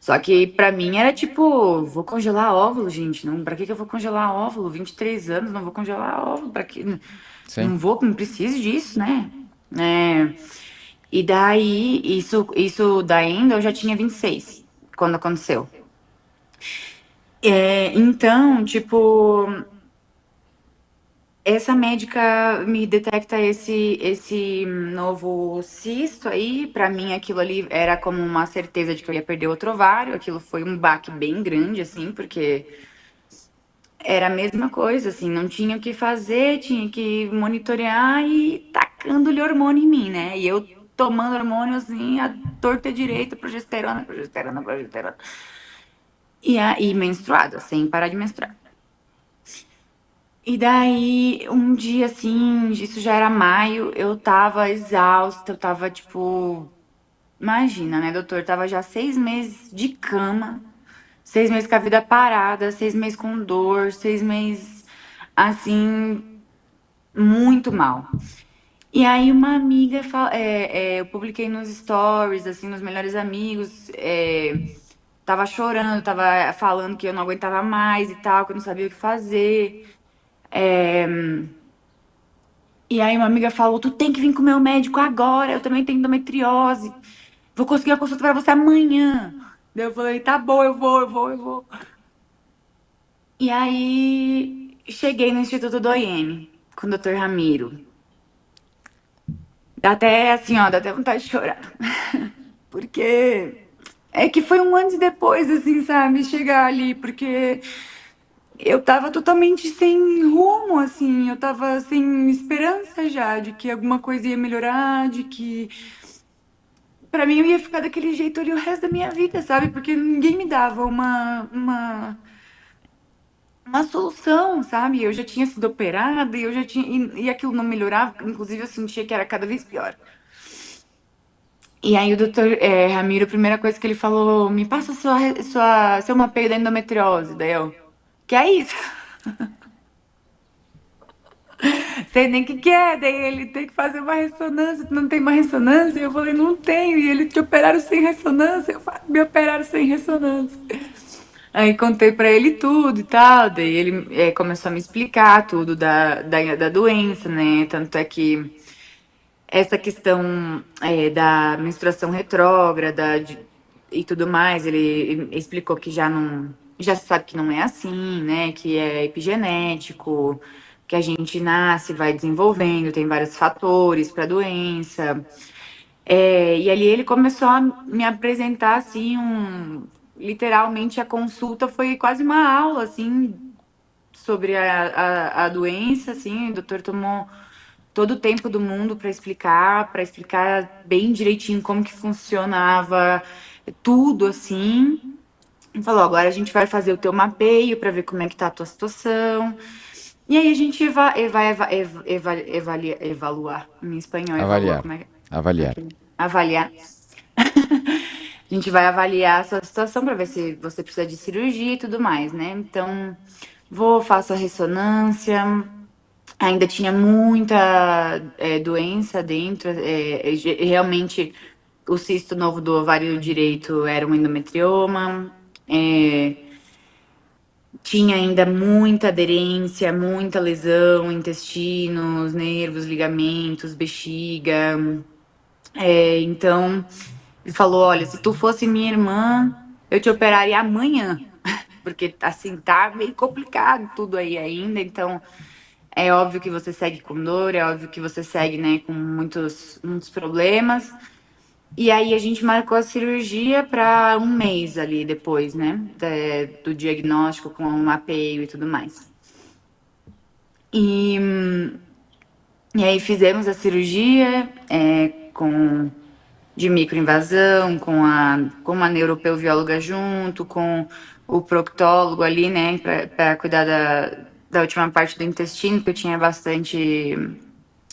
Só que pra mim era tipo, vou congelar óvulo, gente. Não, pra que que eu vou congelar óvulo? 23 anos, não vou congelar óvulo, pra que? Sim. Não vou, não preciso disso, né? É, e daí, isso da endo, eu já tinha 26 quando aconteceu. Então, tipo, essa médica me detecta esse novo cisto aí. Pra mim, aquilo ali era como uma certeza de que eu ia perder outro ovário. Aquilo foi um baque bem grande, assim, porque era a mesma coisa, assim, não tinha o que fazer, tinha que monitorear e tacando-lhe hormônio em mim, né? E eu tomando hormônio, assim, a torta direita, progesterona, progesterona, progesterona. E menstruada, sem parar de menstruar. E daí, um dia assim, isso já era maio, eu tava exausta, eu tava tipo. Imagina, né, doutor? Tava já 6 meses de cama, 6 meses com a vida parada, 6 meses com dor, 6 meses assim, muito mal. E aí, uma amiga, eu publiquei nos stories, assim, nos melhores amigos, tava chorando, tava falando que eu não aguentava mais e tal, que eu não sabia o que fazer. E aí uma amiga falou: tu tem que vir com o meu médico agora, eu também tenho endometriose. Vou conseguir uma consulta pra você amanhã. Daí eu falei: tá bom, eu vou. E aí cheguei no Instituto do IEM com o Dr. Ramiro. Dá até assim, ó, dá até vontade de chorar. Porque é que foi um antes e depois, assim, sabe? Chegar ali, porque eu tava totalmente sem rumo, assim, eu tava sem esperança já de que alguma coisa ia melhorar, de que pra mim eu ia ficar daquele jeito ali o resto da minha vida, sabe? Porque ninguém me dava uma solução, sabe? Eu já tinha sido operada e eu já tinha e aquilo não melhorava, inclusive eu sentia que era cada vez pior. E aí o doutor Ramiro, a primeira coisa que ele falou, me passa seu mapeio da endometriose. Daí eu, que é isso? Sei nem o que é. Daí ele tem que fazer uma ressonância, tu não tem uma ressonância? Eu falei, não tenho. E ele te operaram sem ressonância? Eu falei, me operaram sem ressonância. Aí contei pra ele tudo e tal, daí ele começou a me explicar tudo da doença, né? Tanto é que essa questão da menstruação retrógrada e tudo mais, ele explicou que já se sabe que não é assim, né? Que é epigenético, que a gente nasce, vai desenvolvendo, tem vários fatores para a doença. E ali ele começou a me apresentar assim literalmente a consulta foi quase uma aula assim sobre a doença, assim, o doutor tomou todo o tempo do mundo para explicar bem direitinho como que funcionava tudo, assim. E falou, agora a gente vai fazer o teu mapeio para ver como é que tá a tua situação. E aí a gente vai evaluar. Em espanhol, evalua, Avaliar. como é que Avaliar. avaliar. A gente vai avaliar a sua situação para ver se você precisa de cirurgia e tudo mais, né? Então, faço a ressonância. Ainda tinha muita doença dentro. Realmente, o cisto novo do ovário direito era um endometrioma. É, tinha ainda muita aderência, muita lesão, intestinos, nervos, ligamentos, bexiga. Então, ele falou: olha, se tu fosse minha irmã, eu te operaria amanhã. Porque, assim, tá meio complicado tudo aí ainda. Então, é óbvio que você segue com dor, é óbvio que você segue, né, com muitos problemas. E aí a gente marcou a cirurgia para um mês ali depois, né, do diagnóstico com o mapeio e tudo mais. E, e aí fizemos a cirurgia de microinvasão, com uma neuropelvióloga junto, com o proctólogo ali, né, para cuidar da última parte do intestino, porque eu tinha bastante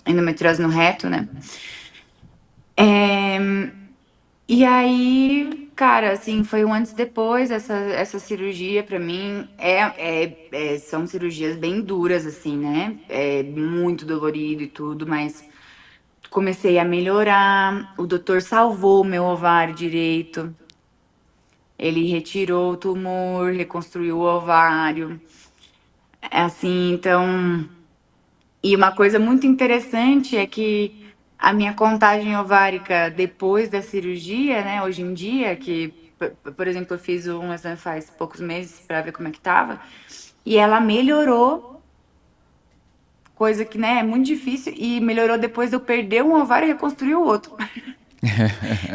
endometriose no reto, né? E aí, cara, assim, foi um antes e depois essa cirurgia pra mim são cirurgias bem duras, assim, né? É muito dolorido e tudo, mas comecei a melhorar. O doutor salvou meu ovário direito. Ele retirou o tumor, reconstruiu o ovário. É assim, então. E uma coisa muito interessante é que a minha contagem ovárica depois da cirurgia, né, hoje em dia, que, por exemplo, eu fiz um exame faz poucos meses para ver como é que tava, e ela melhorou, coisa que, né, é muito difícil, e melhorou depois de eu perder um ovário e reconstruir o outro.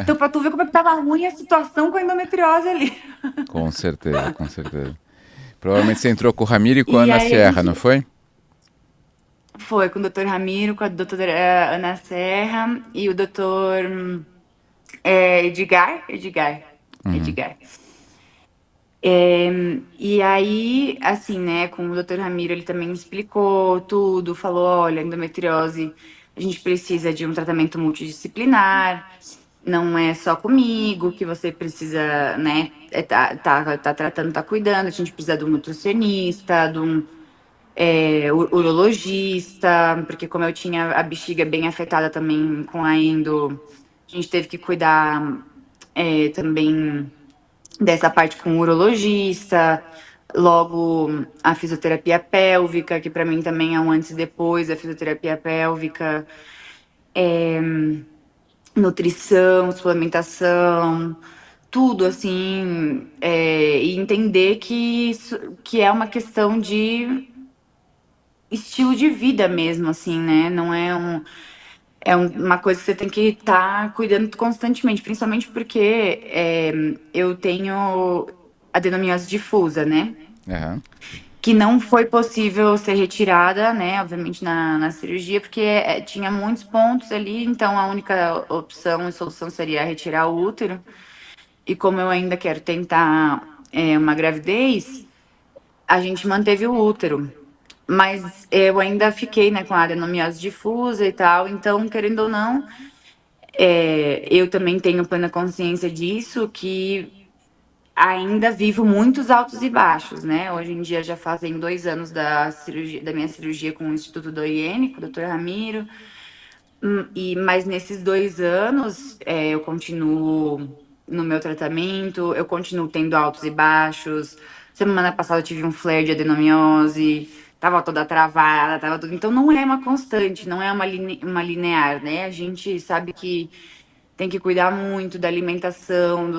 Então, pra tu ver como é que tava ruim a situação com a endometriose ali. Com certeza, com certeza. Provavelmente você entrou com o Ramiro e com a E Ana aí a Sierra, não gente foi? foi com o doutor Ramiro, com a doutora Ana Serra e o doutor Edgar. E aí, assim, né, com o doutor Ramiro, ele também explicou tudo, falou, olha, endometriose, a gente precisa de um tratamento multidisciplinar, não é só comigo que você precisa, né, tá tratando, tá cuidando, a gente precisa de um nutricionista, de um urologista, porque como eu tinha a bexiga bem afetada também com a endo, a gente teve que cuidar também dessa parte com o urologista, logo a fisioterapia pélvica, que para mim também é um antes e depois da fisioterapia pélvica, nutrição, suplementação, tudo assim, e entender que isso, que é uma questão de estilo de vida mesmo, assim, né? Não é uma coisa que você tem que estar cuidando constantemente, principalmente porque eu tenho adenomiose difusa, né? Aham. Que não foi possível ser retirada, né? Obviamente na cirurgia, porque tinha muitos pontos ali, então a única opção e solução seria retirar o útero. E como eu ainda quero tentar uma gravidez, a gente manteve o útero. Mas eu ainda fiquei, né, com a adenomiose difusa e tal, então, querendo ou não, eu também tenho plena consciência disso, que ainda vivo muitos altos e baixos, né? Hoje em dia já fazem 2 anos da cirurgia, da minha cirurgia com o Instituto Doriene, com o Dr. Ramiro. Mas nesses 2 anos eu continuo no meu tratamento, eu continuo tendo altos e baixos. Semana passada eu tive um flare de adenomiose, tava toda travada, tava tudo. Então não é uma constante, não é uma linear, né? A gente sabe que tem que cuidar muito da alimentação,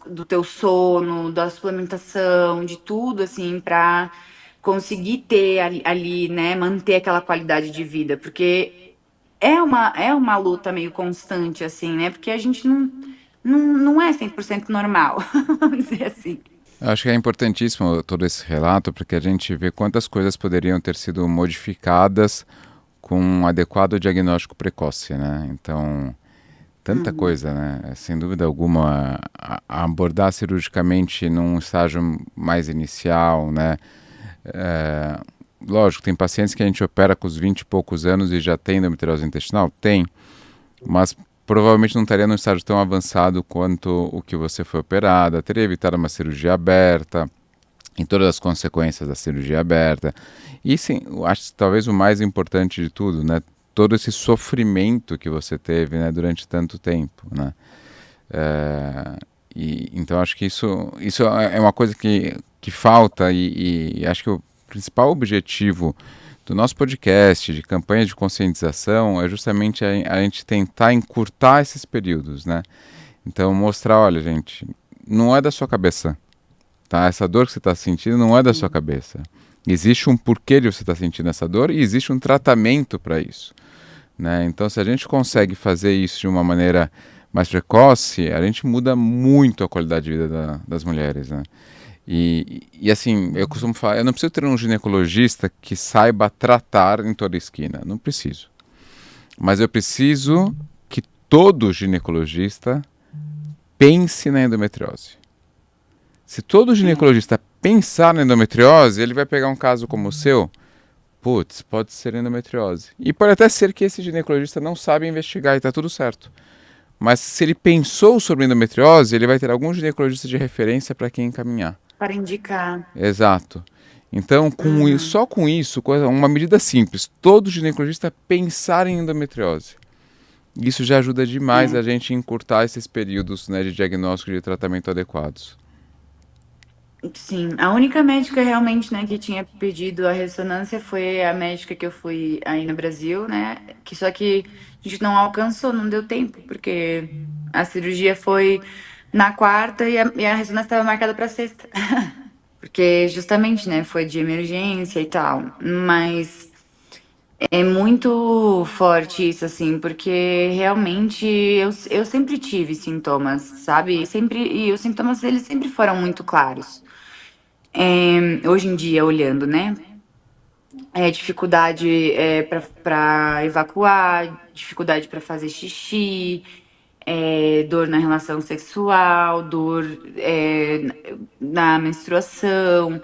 do teu sono, da suplementação, de tudo, assim, para conseguir ter ali, né, manter aquela qualidade de vida, porque é uma luta meio constante, assim, né, porque a gente não é 100% normal, vamos dizer assim. Eu acho que é importantíssimo todo esse relato, porque a gente vê quantas coisas poderiam ter sido modificadas com um adequado diagnóstico precoce, né? Então, tanta Uhum. coisa, né? Sem dúvida alguma, abordar cirurgicamente num estágio mais inicial, né? É, lógico, tem pacientes que a gente opera com os 20 e poucos anos e já tem endometriose intestinal? Tem, mas provavelmente não estaria num estágio tão avançado quanto o que você foi operada, teria evitado uma cirurgia aberta, em todas as consequências da cirurgia aberta. E sim, eu acho que talvez o mais importante de tudo, né? Todo esse sofrimento que você teve, né, durante tanto tempo, né? Então acho que isso é uma coisa que falta e acho que o principal objetivo do nosso podcast, de campanha de conscientização, é justamente a gente tentar encurtar esses períodos, né? Então mostrar, olha, gente, não é da sua cabeça, tá? Essa dor que você está sentindo não é da sua Sim. cabeça. Existe um porquê de você estar sentindo essa dor e existe um tratamento para isso, né? Então, se a gente consegue fazer isso de uma maneira mais precoce, a gente muda muito a qualidade de vida das mulheres, né? E assim, eu costumo falar, eu não preciso ter um ginecologista que saiba tratar em toda a esquina, não preciso. Mas eu preciso que todo ginecologista pense na endometriose. Se todo É. ginecologista pensar na endometriose, ele vai pegar um caso como o seu, putz, pode ser endometriose. E pode até ser que esse ginecologista não sabe investigar e está tudo certo. Mas se ele pensou sobre endometriose, ele vai ter algum ginecologista de referência para quem encaminhar. Para indicar. Exato. Então, Uhum. só com isso, uma medida simples, todo ginecologista pensar em endometriose. Isso já ajuda demais a É. gente a encurtar esses períodos, né, de diagnóstico e de tratamento adequados. Sim, a única médica realmente, né, que tinha pedido a ressonância foi a médica que eu fui aí no Brasil, né? Que só que a gente não alcançou, não deu tempo, porque a cirurgia foi na quarta e a ressonância estava marcada para sexta. Porque justamente, né, foi de emergência e tal. Mas é muito forte isso, assim, porque realmente eu sempre tive sintomas, sabe? E os sintomas eles sempre foram muito claros. Hoje em dia, olhando, né? Dificuldade para evacuar, dificuldade para fazer xixi, dor na relação sexual, dor na menstruação,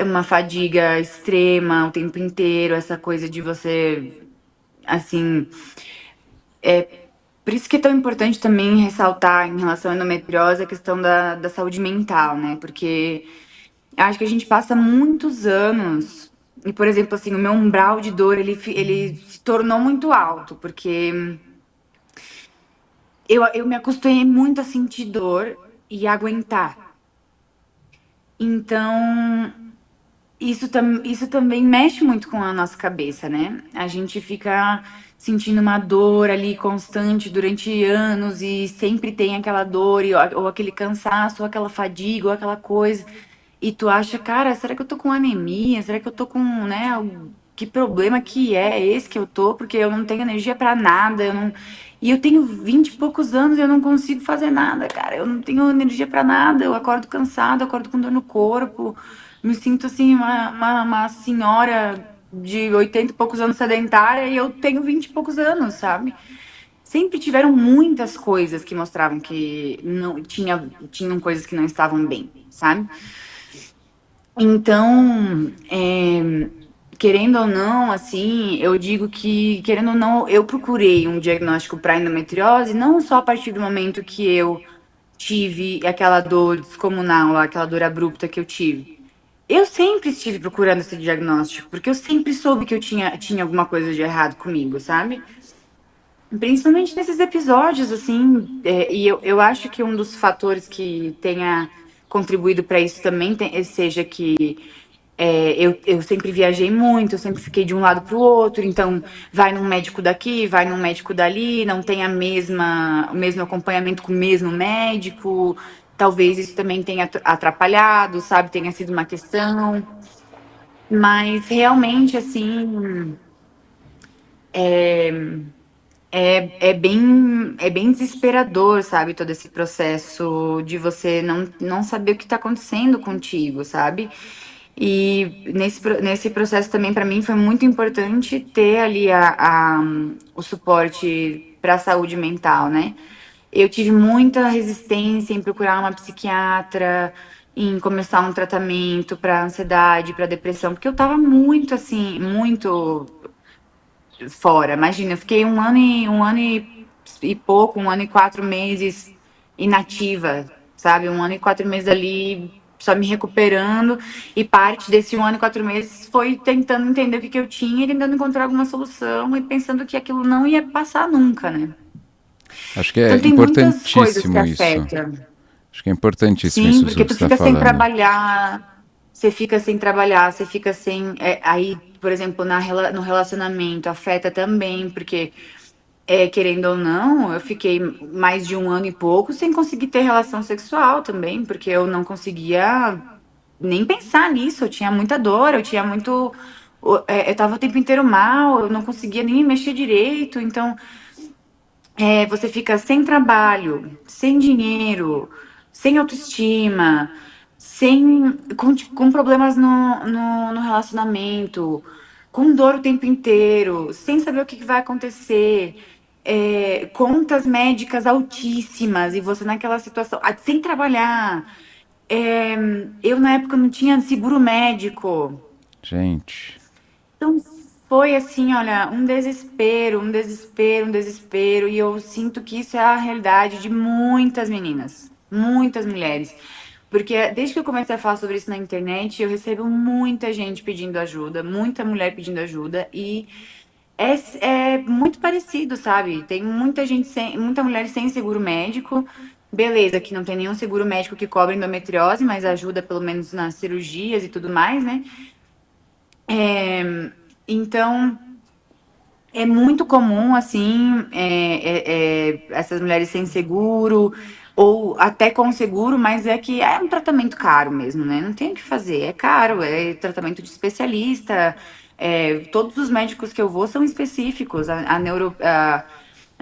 uma fadiga extrema o tempo inteiro, essa coisa de você, assim, por isso que é tão importante também ressaltar em relação à endometriose a questão da saúde mental, né? Porque acho que a gente passa muitos anos. E, por exemplo, assim, o meu umbral de dor, ele se tornou muito alto, porque eu me acostumei muito a sentir dor e aguentar. Então, isso também mexe muito com a nossa cabeça, né? A gente fica sentindo uma dor ali constante durante anos e sempre tem aquela dor, ou aquele cansaço, ou aquela fadiga, ou aquela coisa. E tu acha, cara, será que eu tô com anemia? Será que eu tô com, né, que problema que é esse que eu tô? Porque eu não tenho energia pra nada, eu não... E eu tenho 20 e poucos anos e eu não consigo fazer nada, cara. Eu não tenho energia pra nada, eu acordo cansada, acordo com dor no corpo. Me sinto assim, uma senhora de 80 e poucos anos sedentária e eu tenho 20 e poucos anos, sabe? Sempre tiveram muitas coisas que mostravam que não tinham coisas que não estavam bem, sabe? Então, querendo ou não, assim, eu digo que, querendo ou não, eu procurei um diagnóstico para endometriose, não só a partir do momento que eu tive aquela dor descomunal, aquela dor abrupta que eu tive. Eu sempre estive procurando esse diagnóstico, porque eu sempre soube que tinha alguma coisa de errado comigo, sabe? Principalmente nesses episódios, assim, e eu acho que um dos fatores que tenha contribuído para isso também seja que eu sempre viajei muito, eu sempre fiquei de um lado para o outro, então vai num médico daqui, vai num médico dali, não tem o mesmo acompanhamento com o mesmo médico. Talvez isso também tenha atrapalhado, sabe? Tenha sido uma questão. Mas realmente, assim, é bem desesperador, sabe? Todo esse processo de você não saber o que está acontecendo contigo, sabe? E nesse processo também, para mim, foi muito importante ter ali o suporte para a saúde mental, né? Eu tive muita resistência em procurar uma psiquiatra, em começar um tratamento para ansiedade, para depressão, porque eu tava muito assim, muito fora. Imagina, eu fiquei um ano e pouco, 1 ano e 4 meses inativa, sabe? 1 ano e 4 meses ali só me recuperando, e parte desse 1 ano e 4 meses foi tentando entender o que eu tinha e tentando encontrar alguma solução e pensando que aquilo não ia passar nunca, né? Acho que é Então tem muitas coisas que importantíssimo isso. afetam. Acho que é importantíssimo Sim, isso que porque você tu está fica sem falando. trabalhar, você fica sem trabalhar, você fica sem. Aí, por exemplo, no relacionamento, afeta também, porque, querendo ou não, eu fiquei mais de 1 ano e pouco sem conseguir ter relação sexual também, porque eu não conseguia nem pensar nisso, eu tinha muita dor, eu tinha muito. Eu tava o tempo inteiro mal, eu não conseguia nem me mexer direito, então. Você fica sem trabalho, sem dinheiro, sem autoestima, com problemas no relacionamento, com dor o tempo inteiro, sem saber o que vai acontecer, contas médicas altíssimas e você naquela situação, sem trabalhar. É, eu, na época, não tinha seguro médico. Gente, Então foi assim, olha, um desespero, um desespero, um desespero, e eu sinto que isso é a realidade de muitas meninas, muitas mulheres. Porque desde que eu comecei a falar sobre isso na internet, eu recebo muita gente pedindo ajuda, muita mulher pedindo ajuda, e é muito parecido, sabe? Tem muita mulher sem seguro médico. Beleza, que não tem nenhum seguro médico que cobre endometriose, mas ajuda pelo menos nas cirurgias e tudo mais, né? Então, é muito comum, assim, essas mulheres sem seguro, ou até com seguro, mas é que é um tratamento caro mesmo, né? Não tem o que fazer, é caro, é tratamento de especialista. Todos os médicos que eu vou são específicos, a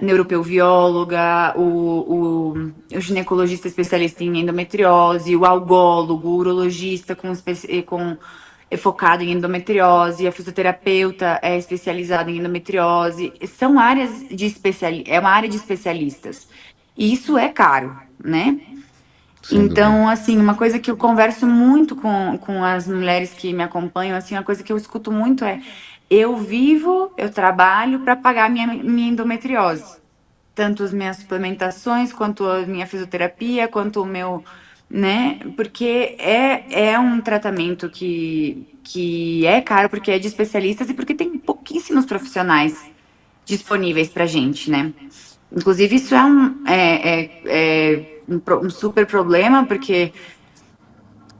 neuropelvióloga, o ginecologista especialista em endometriose, o algólogo, o urologista é focado em endometriose, a fisioterapeuta é especializada em endometriose. São áreas é uma área de especialistas. E isso é caro, né? sem dúvida. Então, assim, uma coisa que eu converso muito com as mulheres que me acompanham, assim, uma coisa que eu escuto muito é: eu trabalho para pagar minha endometriose. Tanto as minhas suplementações, quanto a minha fisioterapia, quanto o meu, né? Porque é um tratamento que é caro, porque é de especialistas e porque tem pouquíssimos profissionais disponíveis pra gente, né? Inclusive, isso é um super problema, porque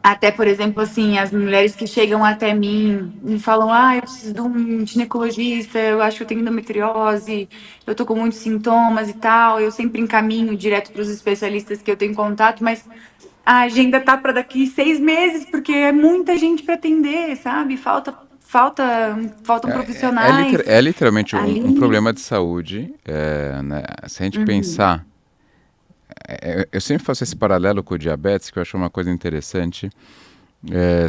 Até, por exemplo, assim, as mulheres que chegam até mim e falam: ah, eu preciso de um ginecologista, eu acho que eu tenho endometriose, eu tô com muitos sintomas e tal. Eu sempre encaminho direto para os especialistas que eu tenho contato, mas a agenda tá para daqui 6 meses, porque é muita gente para atender, sabe? Faltam profissionais É literalmente um ali. problema de saúde. Né? Se a gente Uhum, pensar, eu sempre faço esse paralelo com o diabetes, que eu acho uma coisa interessante.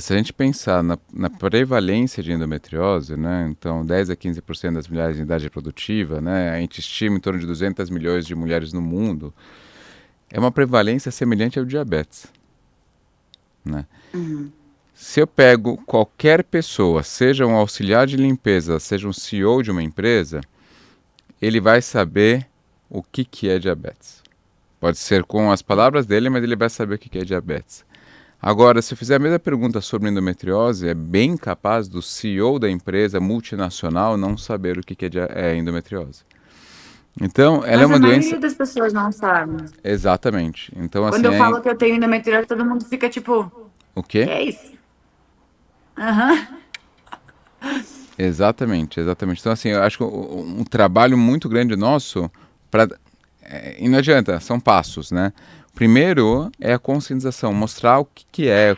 Se a gente pensar na prevalência de endometriose, né, então 10 a 15% das mulheres em idade reprodutiva, né, a gente estima em torno de 200 milhões de mulheres no mundo, é uma prevalência semelhante ao diabetes. Né? uhum. Se eu pego qualquer pessoa, seja um auxiliar de limpeza, seja um CEO de uma empresa, ele vai saber o que é diabetes. Pode ser com as palavras dele, mas ele vai saber o que é diabetes. Agora, se eu fizer a mesma pergunta sobre endometriose, é bem capaz do CEO da empresa multinacional não saber o que é endometriose. Então, ela é Mas a uma doença. maioria das pessoas não sabe. Exatamente. Então, Quando assim, eu falo que eu tenho endometriose, todo mundo fica tipo, o que quê? é isso? Aham. Exatamente, exatamente. Então, assim, eu acho que um trabalho muito grande nosso para. E não adianta, são passos, né? Primeiro é a conscientização, mostrar o que é,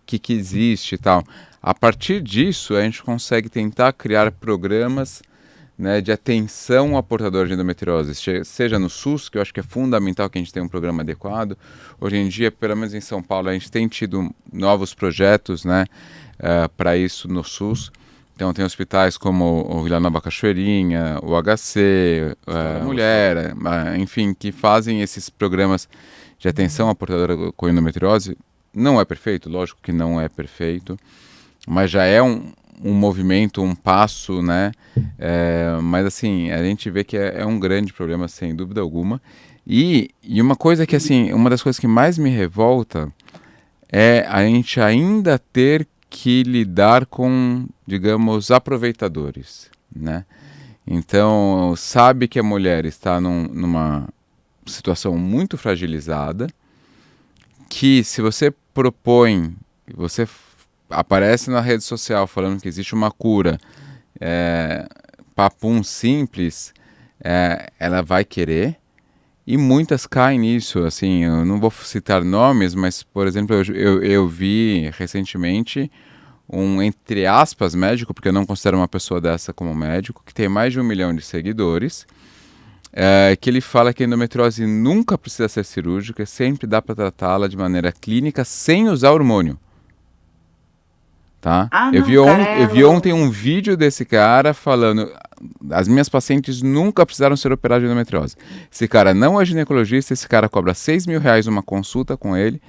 que existe e tal. A partir disso, a gente consegue tentar criar programas, né, de atenção ao portador de endometriose, seja no SUS, que eu acho que é fundamental que a gente tenha um programa adequado. Hoje em dia, pelo menos em São Paulo, a gente tem tido novos projetos, né, para isso no SUS. Então tem hospitais como o Vila Nova Cachoeirinha, o HC, a Mulher, enfim, que fazem esses programas de atenção à portadora com endometriose. Não é perfeito, lógico que não é perfeito, mas já é um movimento, um passo, né? Mas assim, a gente vê que é um grande problema, sem dúvida alguma. E uma coisa que, assim, uma das coisas que mais me revolta é a gente ainda ter que lidar com, digamos, aproveitadores, né? Então, sabe que a mulher está numa situação muito fragilizada, que se você propõe, você aparece na rede social falando que existe uma cura, é, papum simples, ela vai querer. E muitas caem nisso, assim, eu não vou citar nomes, mas, por exemplo, eu vi recentemente um, entre aspas, médico, porque eu não considero uma pessoa dessa como médico, que tem mais de 1 milhão de seguidores, que ele fala que a endometriose nunca precisa ser cirúrgica, sempre dá para tratá-la de maneira clínica sem usar hormônio. Tá? Ah, Eu vi, não, cara, eu vi ontem um vídeo desse cara falando: as minhas pacientes nunca precisaram ser operadas de endometriose. Esse cara não é ginecologista, esse cara cobra R$ 6.000 uma consulta com ele,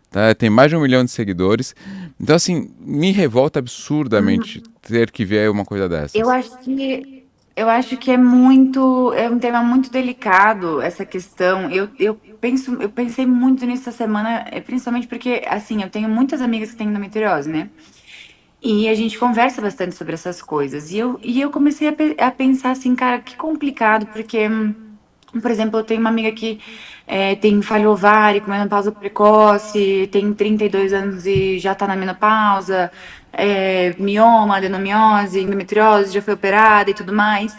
tá? Tem mais de 1 milhão de seguidores. Então, assim, me revolta absurdamente ter que ver uma coisa eu dessas. acho que é um tema muito delicado essa questão. Eu pensei muito nisso essa semana, principalmente porque assim, eu tenho muitas amigas que têm endometriose, né? E a gente conversa bastante sobre essas coisas. E eu comecei a pensar assim, cara, que complicado, porque por exemplo, eu tenho uma amiga que tem falha ovário, com menopausa precoce, tem 32 anos e já tá na menopausa, mioma, adenomiose, endometriose, já foi operada e tudo mais.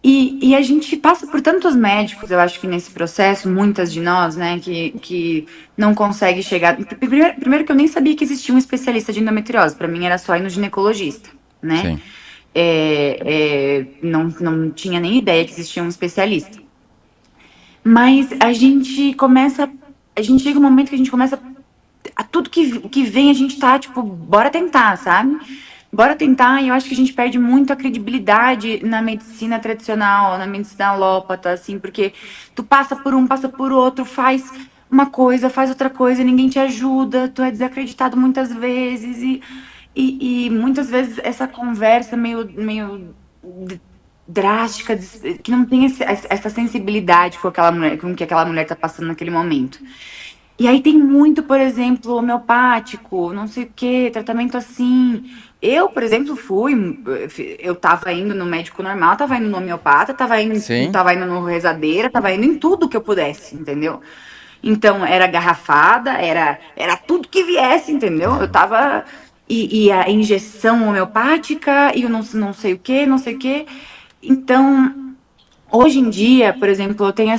E a gente passa por tantos médicos, eu acho que nesse processo, muitas de nós, né, que não consegue chegar. Primeiro que eu nem sabia que existia um especialista de endometriose, para mim era só ir no ginecologista, né? Sim. Não tinha nem ideia que existia um especialista. Mas a gente chega um momento que a gente começa a tudo que vem a gente tá tipo, bora tentar, sabe? Bora tentar, e eu acho que a gente perde muito a credibilidade na medicina tradicional, na medicina alópata, assim, porque tu passa por um, passa por outro, faz uma coisa, faz outra coisa, ninguém te ajuda, tu é desacreditado muitas vezes, e muitas vezes essa conversa meio drástica, que não tem essa sensibilidade com aquela mulher, com o que aquela mulher tá passando naquele momento. E aí tem muito, por exemplo, homeopático, não sei o quê, tratamento assim. Eu, por exemplo, eu tava indo no médico normal, tava indo no homeopata, Sim. tava indo no rezadeira, tava indo em tudo que eu pudesse, entendeu? Então era garrafada, era tudo que viesse, entendeu? Eu tava. E a injeção homeopática, e eu não sei o que, não sei o que. Então, hoje em dia, por exemplo, eu tenho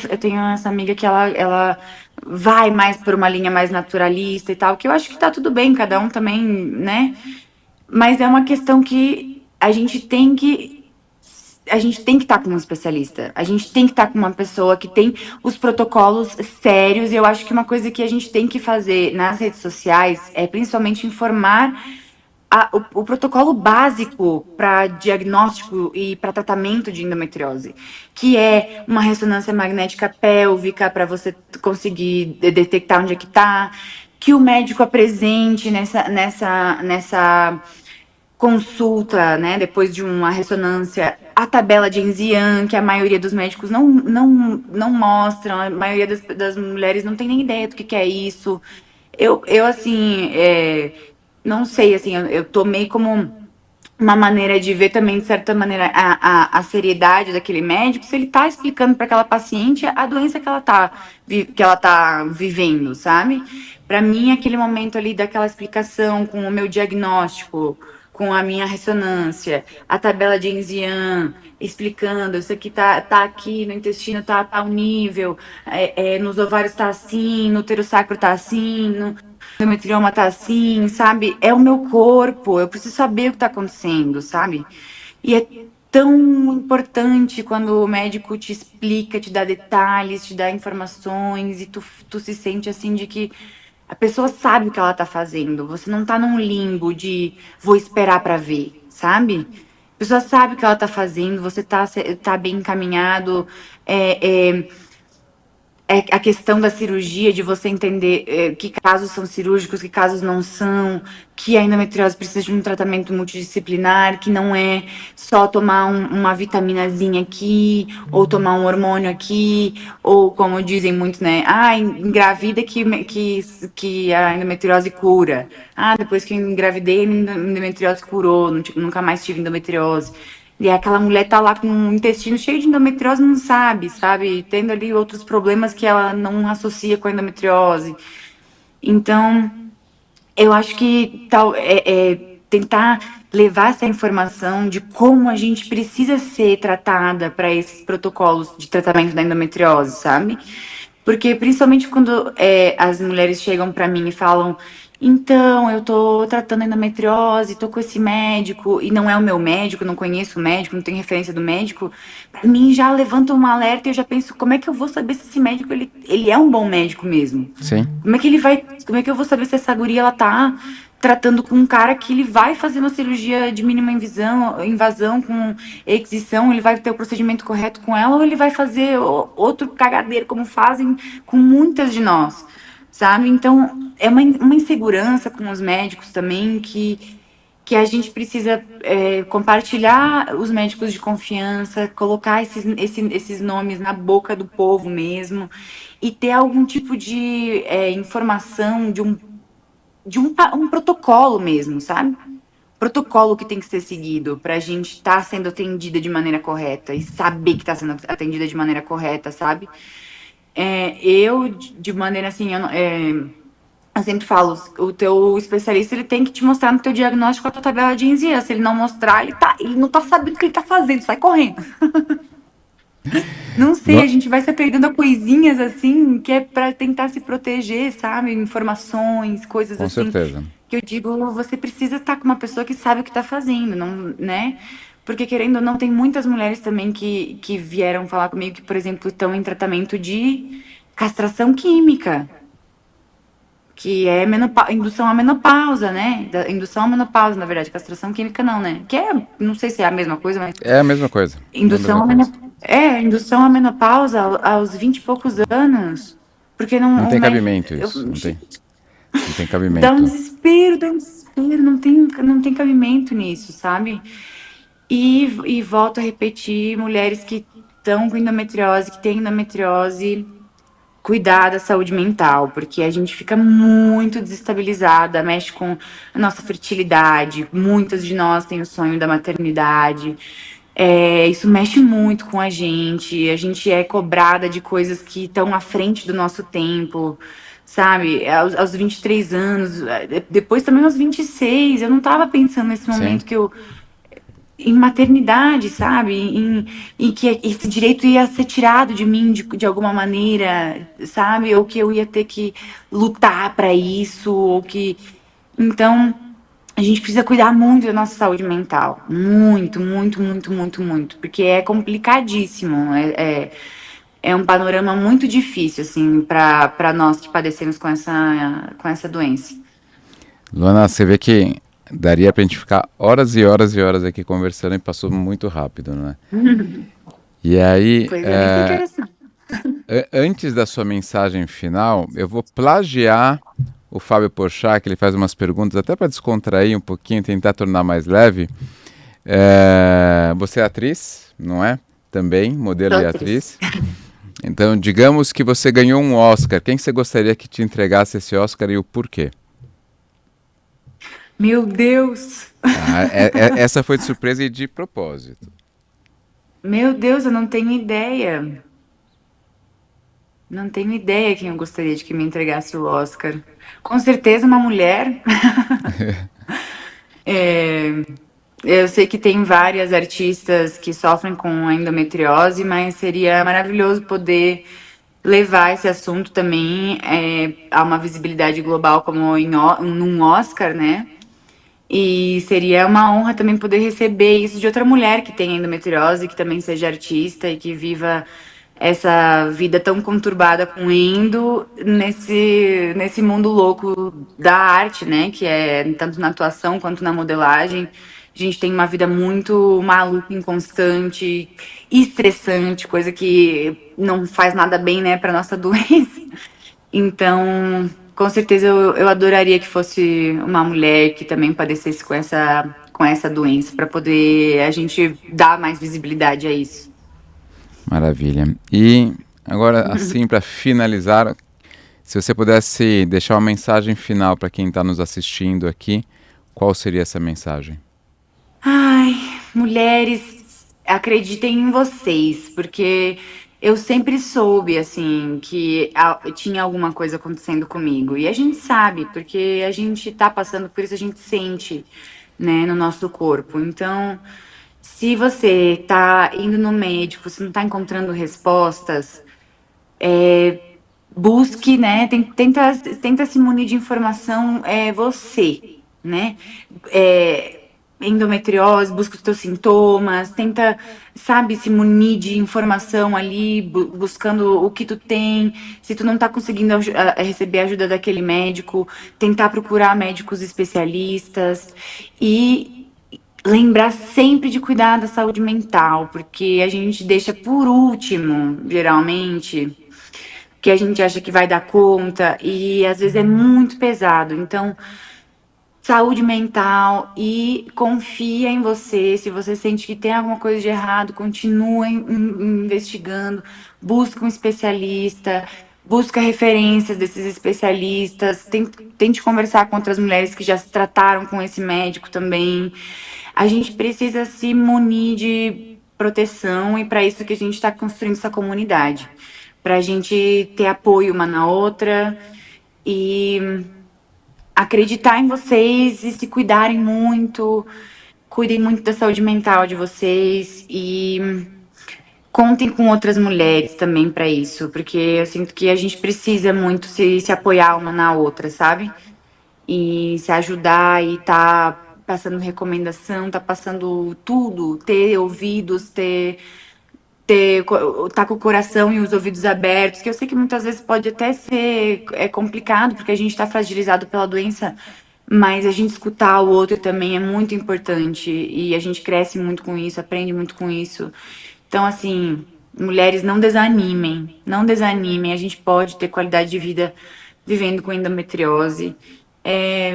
essa amiga que ela vai mais por uma linha mais naturalista e tal, que eu acho que tá tudo bem, cada um também, né? Mas é uma questão que a gente tem que estar com um especialista. A gente tem que estar com uma pessoa que tem os protocolos sérios. E eu acho que uma coisa que a gente tem que fazer nas redes sociais é principalmente informar o protocolo básico para diagnóstico e para tratamento de endometriose, que é uma ressonância magnética pélvica para você conseguir detectar onde é que está, que o médico apresente nessa consulta, né, depois de uma ressonância, a tabela de Enzian, que a maioria dos médicos não mostram, a maioria das mulheres não tem nem ideia do que é isso. Eu assim, não sei, assim, eu tomei como uma maneira de ver também, de certa maneira, a seriedade daquele médico, se ele tá explicando para aquela paciente a doença que ela tá vivendo, sabe? Para mim, aquele momento ali daquela explicação com o meu diagnóstico, com a minha ressonância, a tabela de Enzian, explicando, isso aqui tá aqui no intestino, tá a tal nível, nos ovários tá assim, no útero sacro tá assim, no endometrioma tá assim, sabe? É o meu corpo, eu preciso saber o que tá acontecendo, sabe? E é tão importante quando o médico te explica, te dá detalhes, te dá informações e tu se sente assim de que a pessoa sabe o que ela tá fazendo. Você não tá num limbo de vou esperar pra ver, sabe? A pessoa sabe o que ela tá fazendo, você tá bem encaminhado. É a questão da cirurgia, de você entender que casos são cirúrgicos, que casos não são, que a endometriose precisa de um tratamento multidisciplinar, que não é só tomar uma vitaminazinha aqui, ou tomar um hormônio aqui, ou como dizem muito, né? Ah, engravida que a endometriose cura. Ah, depois que eu engravidei, a endometriose curou, nunca mais tive endometriose. E aquela mulher tá lá com o intestino cheio de endometriose, não sabe, sabe? Tendo ali outros problemas que ela não associa com a endometriose. Então, eu acho que tentar levar essa informação de como a gente precisa ser tratada para esses protocolos de tratamento da endometriose, sabe? Porque principalmente quando as mulheres chegam para mim e falam, então, eu tô tratando endometriose, tô com esse médico, e não é o meu médico, não conheço o médico, não tenho referência do médico, pra mim já levanta um alerta e eu já penso, como é que eu vou saber se esse médico, ele é um bom médico mesmo? Sim, Como é que eu vou saber se essa guria, ela tá tratando com um cara que ele vai fazer uma cirurgia de mínima invasão com excição, ele vai ter o procedimento correto com ela, ou ele vai fazer outro cagadeiro, como fazem com muitas de nós, sabe? Então, é uma insegurança com os médicos também que a gente precisa compartilhar os médicos de confiança, colocar esses nomes na boca do povo mesmo e ter algum tipo de informação um protocolo mesmo, sabe? Protocolo que tem que ser seguido para a gente estar sendo atendida de maneira correta e saber que está sendo atendida de maneira correta, sabe? De maneira assim, eu sempre falo, o teu especialista ele tem que te mostrar no teu diagnóstico a tua tabela de enzima. Se ele não mostrar, ele não tá sabendo o que ele tá fazendo, sai correndo. Não sei, a no- gente vai se perdendo a coisinhas assim, que é pra tentar se proteger, sabe? Informações, coisas com assim, certeza. que eu digo, você precisa estar com uma pessoa que sabe o que tá fazendo, não, né? Porque querendo ou não, tem muitas mulheres também que vieram falar comigo que, por exemplo, estão em tratamento de castração química. Que é indução à menopausa, né? Indução à menopausa, na verdade, castração química não, né? Que é, não sei se é a mesma coisa, mas É a mesma coisa. É a mesma indução à coisa. indução à menopausa aos 20 e poucos anos. Porque Não não, o tem médico. cabimento isso. Não tem cabimento. Dá um desespero, não tem cabimento nisso, sabe? E volto a repetir, mulheres que estão com endometriose, que têm endometriose, cuidar da saúde mental, porque a gente fica muito desestabilizada, mexe com a nossa fertilidade. Muitas de nós têm o sonho da maternidade. Isso mexe muito com a gente é cobrada de coisas que estão à frente do nosso tempo, sabe? Aos 23 anos, depois também aos 26, eu não estava pensando nesse Sim. momento que eu em maternidade, sabe? Em que esse direito ia ser tirado de mim de alguma maneira, sabe? Ou que eu ia ter que lutar para isso, ou que. Então, a gente precisa cuidar muito da nossa saúde mental. Muito, muito, muito, muito, muito. Porque é complicadíssimo. É um panorama muito difícil, assim, para nós que padecemos com essa doença. Luana, você vê que daria pra gente ficar horas e horas e horas aqui conversando e passou muito rápido, né? E aí, Pois é, nem sei que era assim. antes da sua mensagem final, eu vou plagiar o Fábio Porchat, que ele faz umas perguntas até para descontrair um pouquinho, tentar tornar mais leve. Você é atriz, não é? Também, modelo Sou e atriz. atriz. Então, digamos que você ganhou um Oscar. Quem você gostaria que te entregasse esse Oscar e o porquê? Meu Deus! Essa foi de surpresa e de propósito. Meu Deus, eu não tenho ideia. Não tenho ideia quem eu gostaria de que me entregasse o Oscar. Com certeza uma mulher. Eu sei que tem várias artistas que sofrem com endometriose, mas seria maravilhoso poder levar esse assunto também a uma visibilidade global como num Oscar, né? E seria uma honra também poder receber isso de outra mulher que tem endometriose, que também seja artista e que viva essa vida tão conturbada com endo nesse mundo louco da arte, né? Que é tanto na atuação quanto na modelagem. A gente tem uma vida muito maluca, inconstante, estressante, coisa que não faz nada bem, né, para nossa doença. Então, com certeza eu adoraria que fosse uma mulher que também padecesse com essa doença, para poder a gente dar mais visibilidade a isso. Maravilha. E agora, assim, para finalizar, se você pudesse deixar uma mensagem final para quem está nos assistindo aqui, qual seria essa mensagem? Ai, mulheres, acreditem em vocês, porque eu sempre soube, assim, que tinha alguma coisa acontecendo comigo. E a gente sabe, porque a gente tá passando por isso, a gente sente, né, no nosso corpo. Então, se você tá indo no médico, você não tá encontrando respostas, busque, né, tenta se munir de informação, você, né? É, endometriose, busca os teus sintomas, tenta, sabe, se munir de informação ali, buscando o que tu tem. Se tu não tá conseguindo receber ajuda daquele médico, tentar procurar médicos especialistas e lembrar sempre de cuidar da saúde mental, porque a gente deixa por último, geralmente, que a gente acha que vai dar conta e às vezes é muito pesado. Então, saúde mental e confia em você. Se você sente que tem alguma coisa de errado, continua investigando, busca um especialista, busca referências desses especialistas, tente conversar com outras mulheres que já se trataram com esse médico também. A gente precisa se munir de proteção e para isso que a gente está construindo essa comunidade, para a gente ter apoio uma na outra e acreditar em vocês e se cuidarem muito, cuidem muito da saúde mental de vocês e contem com outras mulheres também para isso, porque eu sinto que a gente precisa muito se apoiar uma na outra, sabe? E se ajudar e tá passando recomendação, tá passando tudo, ter ouvidos, tá com o coração e os ouvidos abertos, que eu sei que muitas vezes pode até ser complicado, porque a gente está fragilizado pela doença, mas a gente escutar o outro também é muito importante e a gente cresce muito com isso, aprende muito com isso. Então, assim, mulheres não desanimem, não desanimem, a gente pode ter qualidade de vida vivendo com endometriose.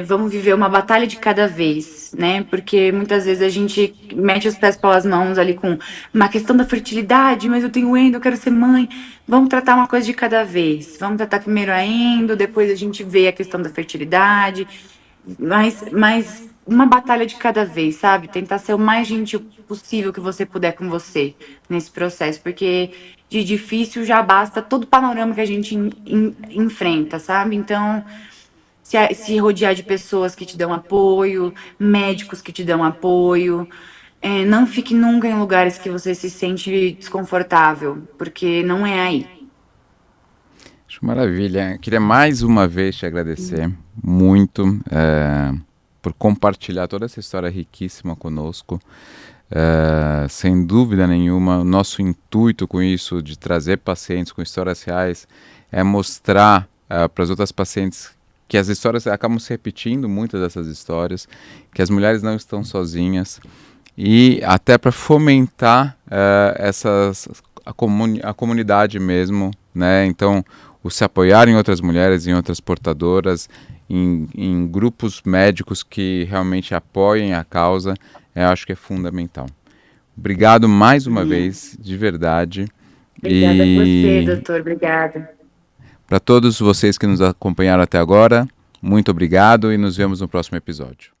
Vamos viver uma batalha de cada vez, né? Porque muitas vezes a gente mete os pés pelas mãos ali com uma questão da fertilidade, mas eu tenho endo, eu quero ser mãe. Vamos tratar uma coisa de cada vez. Vamos tratar primeiro a endo, depois a gente vê a questão da fertilidade. mas uma batalha de cada vez, sabe? Tentar ser o mais gentil possível que você puder com você nesse processo, porque de difícil já basta todo o panorama que a gente enfrenta, sabe? Então, se rodear de pessoas que te dão apoio, médicos que te dão apoio. Não fique nunca em lugares que você se sente desconfortável, porque não é aí. Acho maravilha. Queria mais uma vez te agradecer muito por compartilhar toda essa história riquíssima conosco. Sem dúvida nenhuma, o nosso intuito com isso, de trazer pacientes com histórias reais, é mostrar para as outras pacientes que as histórias acabam se repetindo, muitas dessas histórias, que as mulheres não estão sozinhas, e até para fomentar a comunidade mesmo, né? Então, o se apoiar em outras mulheres, em outras portadoras, em grupos médicos que realmente apoiem a causa, eu acho que é fundamental. Obrigado mais uma vez, de verdade. Obrigada a você, E doutor. Obrigada. para todos vocês que nos acompanharam até agora, muito obrigado e nos vemos no próximo episódio.